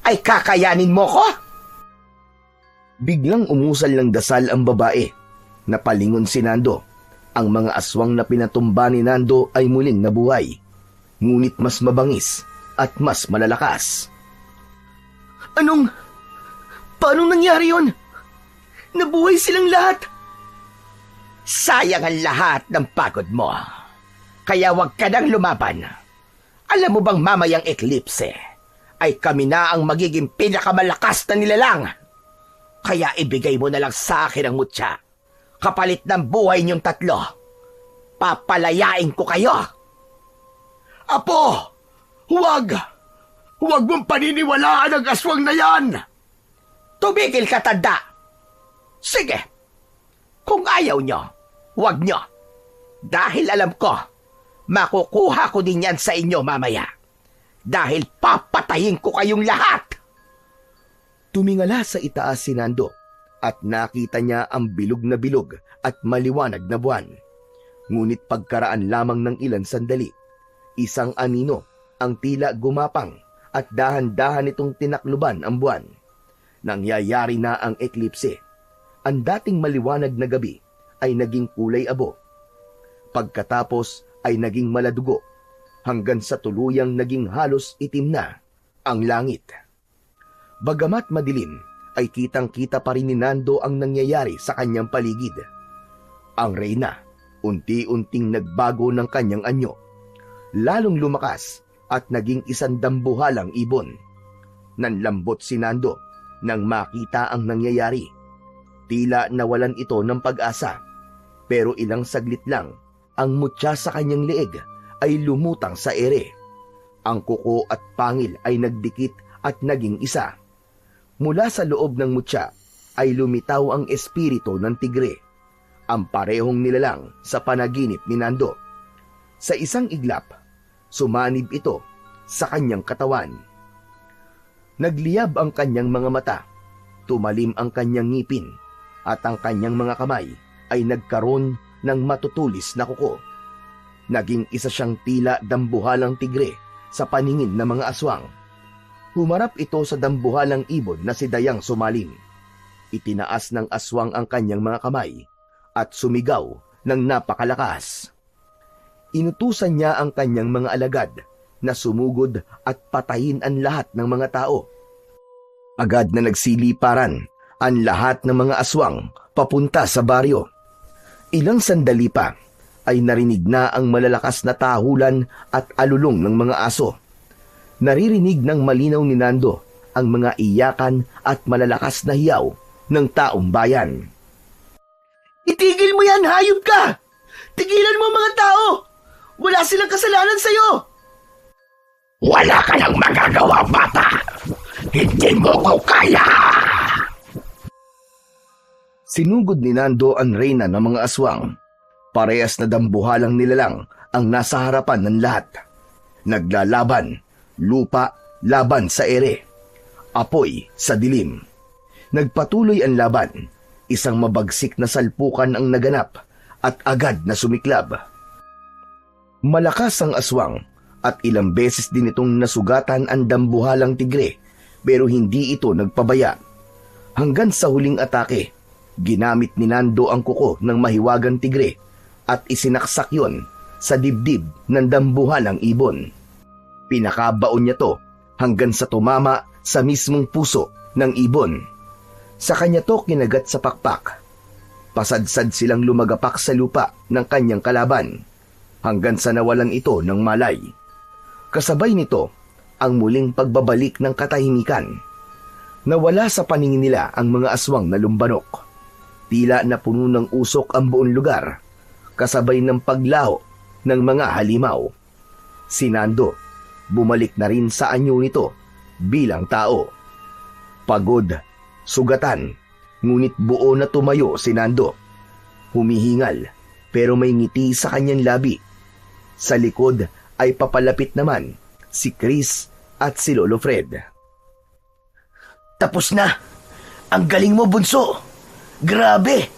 ay kakayanin mo ko? Biglang umusal ng dasal ang babae. Napalingon si Nando. Ang mga aswang na pinatumba ni Nando ay muling nabuhay. Ngunit mas mabangis at mas malalakas. Paano nangyari yon? Nabuhay silang lahat. Sayang ang lahat ng pagod mo. Kaya huwag ka nang lumaban. Alam mo bang mamayang eklipse ay kami na ang magiging pinakamalakas na nilalang? Kaya ibigay mo na lang sa akin ang mutya. Kapalit ng buhay niyong tatlo. Papalayain ko kayo. Apo! Huwag! Huwag mong paniniwalaan ang aswang na yan! Tumigil ka, tanda! Sige! Kung ayaw nyo, huwag nyo. Dahil alam ko, makukuha ko din yan sa inyo mamaya. Dahil papatayin ko kayong lahat! Tumingala sa itaas si Nando at nakita niya ang bilog na bilog at maliwanag na buwan. Ngunit pagkaraan lamang ng ilang sandali, isang anino ang tila gumapang at dahan-dahan itong tinakluban ang buwan. Nangyayari na ang eklipse. Ang dating maliwanag na gabi ay naging kulay abo. Pagkatapos ay naging maladugo hanggang sa tuluyang naging halos itim na ang langit. Bagamat madilim, ay kitang-kita pa rin ni Nando ang nangyayari sa kanyang paligid. Ang reyna, unti-unting nagbago ng kanyang anyo. Lalong lumakas at naging isang dambuhalang ibon. Nanlambot si Nando nang makita ang nangyayari. Tila nawalan ito ng pag-asa. Pero ilang saglit lang, ang mutya sa kanyang leeg ay lumutang sa ere. Ang kuko at pangil ay nagdikit at naging isa. Mula sa loob ng mutya ay lumitaw ang espiritu ng tigre, ang parehong nilalang sa panaginip ni Nando. Sa isang iglap, sumanib ito sa kanyang katawan. Nagliyab ang kanyang mga mata, tumalim ang kanyang ngipin, at ang kanyang mga kamay ay nagkaroon ng matutulis na kuko. Naging isa siyang tila dambuhalang tigre sa paningin ng mga aswang. Humarap ito sa dambuhalang ibon na si Dayang Sumalim. Itinaas ng aswang ang kanyang mga kamay at sumigaw ng napakalakas. Inutusan niya ang kanyang mga alagad na sumugod at patayin ang lahat ng mga tao. Agad na nagsiliparan ang lahat ng mga aswang papunta sa baryo. Ilang sandali pa ay narinig na ang malalakas na tahulan at alulong ng mga aso. Naririnig ng malinaw ni Nando ang mga iyakan at malalakas na hiyaw ng taong bayan. Itigil mo yan, hayop ka! Tigilan mo ang mga tao! Wala silang kasalanan sa'yo! Wala ka nang magagawa, bata! Hindi mo ko kaya! Sinugod ni Nando ang reyna ng mga aswang. Parehas na dambuhalang nilalang ang nasa harapan ng lahat. Naglalaban, lupa laban sa ere, apoy sa dilim. Nagpatuloy ang laban, isang mabagsik na salpukan ang naganap at agad na sumiklab. Malakas ang aswang at ilang beses din itong nasugatan ang dambuhalang tigre, pero hindi ito nagpabaya. Hanggang sa huling atake, ginamit ni Nando ang kuko ng mahiwagang tigre at isinaksak yon sa dibdib ng dambuhalang ibon. Pinakabaon niya to hanggang sa tumama sa mismong puso ng ibon. Sa kanya to kinagat sa pakpak. Pasadsad silang lumagapak sa lupa ng kanyang kalaban hanggang sa nawalan ito ng malay. Kasabay nito ang muling pagbabalik ng katahimikan. Nawala sa paningin nila ang mga aswang na lumbanok. Tila na puno ng usok ang buong lugar, kasabay ng paglaho ng mga halimaw. Si Nando, bumalik na rin sa anyo nito bilang tao. Pagod, sugatan, ngunit buo na tumayo si Nando. Humihingal, pero may ngiti sa kanyang labi. Sa likod ay papalapit naman si Chris at si Lolo Fred. Tapos na! Ang galing mo, bunso! Grabe!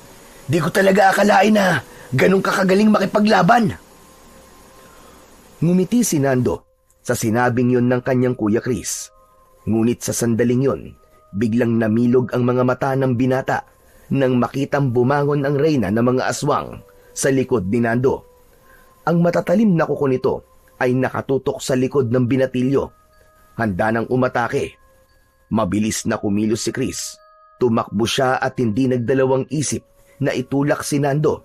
Di ko talaga akalain na ganun kakagaling makipaglaban. Ngumiti si Nando sa sinabing yon ng kanyang kuya Chris. Ngunit sa sandaling yon, biglang namilog ang mga mata ng binata nang makitang bumangon ang reyna ng mga aswang sa likod ni Nando. Ang matatalim na kuko nito ay nakatutok sa likod ng binatilyo. Handa nang umatake. Mabilis na kumilos si Chris. Tumakbo siya at hindi nagdalawang isip na itulak si Nando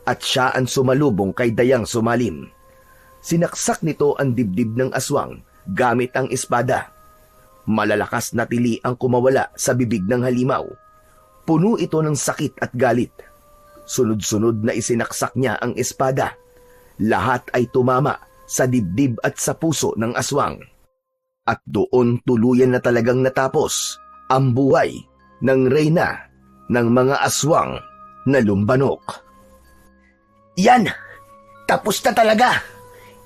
at siya ang sumalubong kay Dayang Sumalim. Sinaksak nito ang dibdib ng aswang gamit ang espada. Malalakas na tili ang kumawala sa bibig ng halimaw. Puno ito ng sakit at galit. Sunod-sunod na isinaksak niya ang espada. Lahat ay tumama sa dibdib at sa puso ng aswang. At doon tuluyan na talagang natapos ang buhay ng reyna ng mga aswang na lumbanok. Yan! Tapos na talaga!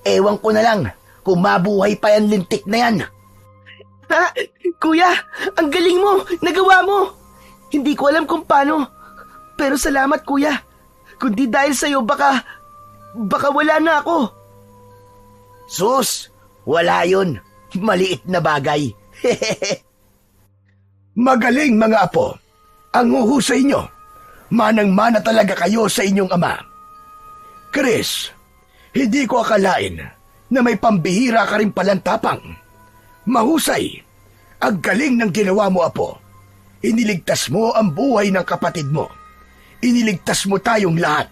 Ewan ko na lang kung mabuhay pa yan lintik na yan. Ha? Kuya, ang galing mo! Nagawa mo! Hindi ko alam kung paano. Pero salamat, kuya. Kundi dahil sa'yo, baka wala na ako. Sus! Wala yun. Maliit na bagay. Magaling mga apo. Ang uhusay nyo. Manang-mana talaga kayo sa inyong ama. Chris, hindi ko akalain na may pambihira ka rin palang tapang. Mahusay. Ang galing ng ginawa mo, apo. Iniligtas mo ang buhay ng kapatid mo. Iniligtas mo tayong lahat.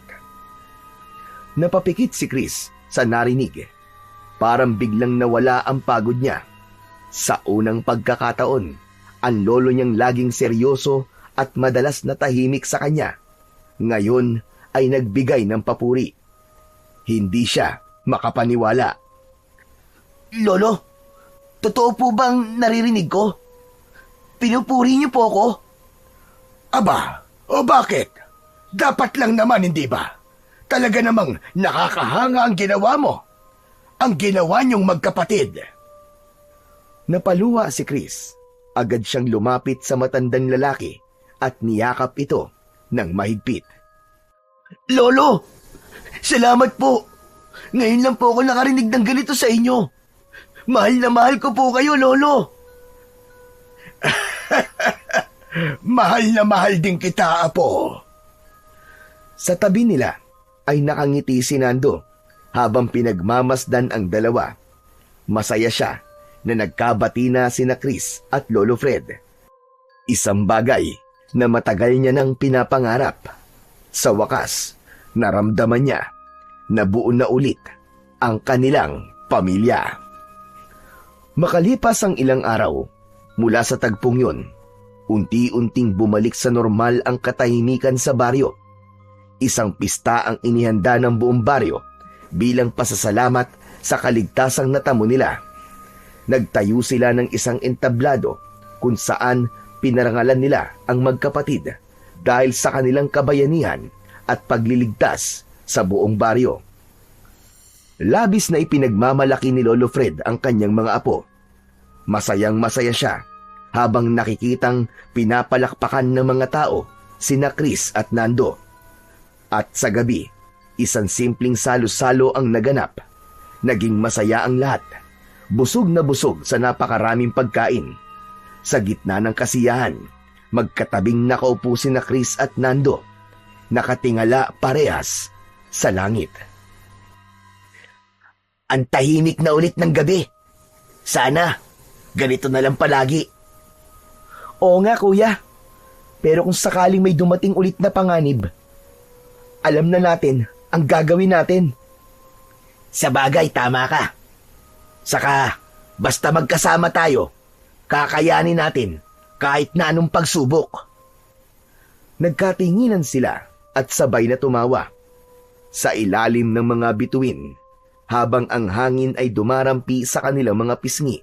Napapikit si Chris sa narinig. Parang biglang nawala ang pagod niya. Sa unang pagkakataon, ang lolo niyang laging seryoso at madalas na tahimik sa kanya. Ngayon ay nagbigay ng papuri. Hindi siya makapaniwala. Lolo, Totoo po bang naririnig ko? Pinupuri niyo po ako? Aba, o bakit? Dapat lang naman, hindi ba? Talaga namang nakakahanga ang ginawa mo. Ang ginawa niyong magkapatid. Napaluha si Chris. Agad siyang lumapit sa matandang lalaki at niyakap ito ng mahigpit. Lolo, salamat po. Ngayon lang po ako nakarinig ng ganito sa inyo. Mahal na mahal ko po kayo, Lolo. Mahal na mahal din kita, Apo. Sa tabi nila ay nakangiti si Nando habang pinagmamasdan ang dalawa. Masaya siya na nagkabati na sina Chris at Lolo Fred. Isang bagay na matagal niya nang pinapangarap. Sa wakas, naramdaman niya na buo na ulit ang kanilang pamilya. Makalipas ang ilang araw, mula sa tagpong yun, unti-unting bumalik sa normal ang katahimikan sa baryo. Isang pista ang inihanda ng buong baryo bilang pasasalamat sa kaligtasang natamo nila. Nagtayo sila ng isang entablado kung saan pinarangalan nila ang magkapatid dahil sa kanilang kabayanihan at pagliligtas sa buong baryo. Labis na ipinagmamalaki ni Lolo Fred ang kanyang mga apo. Masayang masaya siya habang nakikitang pinapalakpakan ng mga tao sina Chris at Nando. At sa gabi, isang simpleng salo-salo ang naganap. Naging masaya ang lahat. Busog na busog sa napakaraming pagkain. Sa gitna ng kasiyahan, magkatabing nakaupo sina Chris at Nando. Nakatingala parehas sa langit. Ang tahimik na ulit ng gabi. Sana, ganito na lang palagi. Oo nga, kuya. Pero kung sakaling may dumating ulit na panganib, alam na natin ang gagawin natin. Sa bagay, tama ka. Saka, basta magkasama tayo, kakayanin natin kahit na anong pagsubok. Nagkatinginan sila at sabay na tumawa. Sa ilalim ng mga bituin, habang ang hangin ay dumarampi sa kanilang mga pisngi,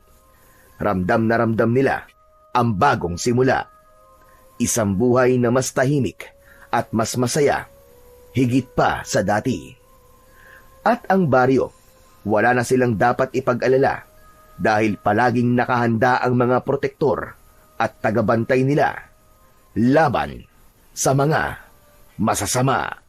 ramdam na ramdam nila ang bagong simula. Isang buhay na mas tahimik at mas masaya, higit pa sa dati. At ang baryo, wala na silang dapat ipag-alala dahil palaging nakahanda ang mga protektor at tagabantay nila laban sa mga masasama.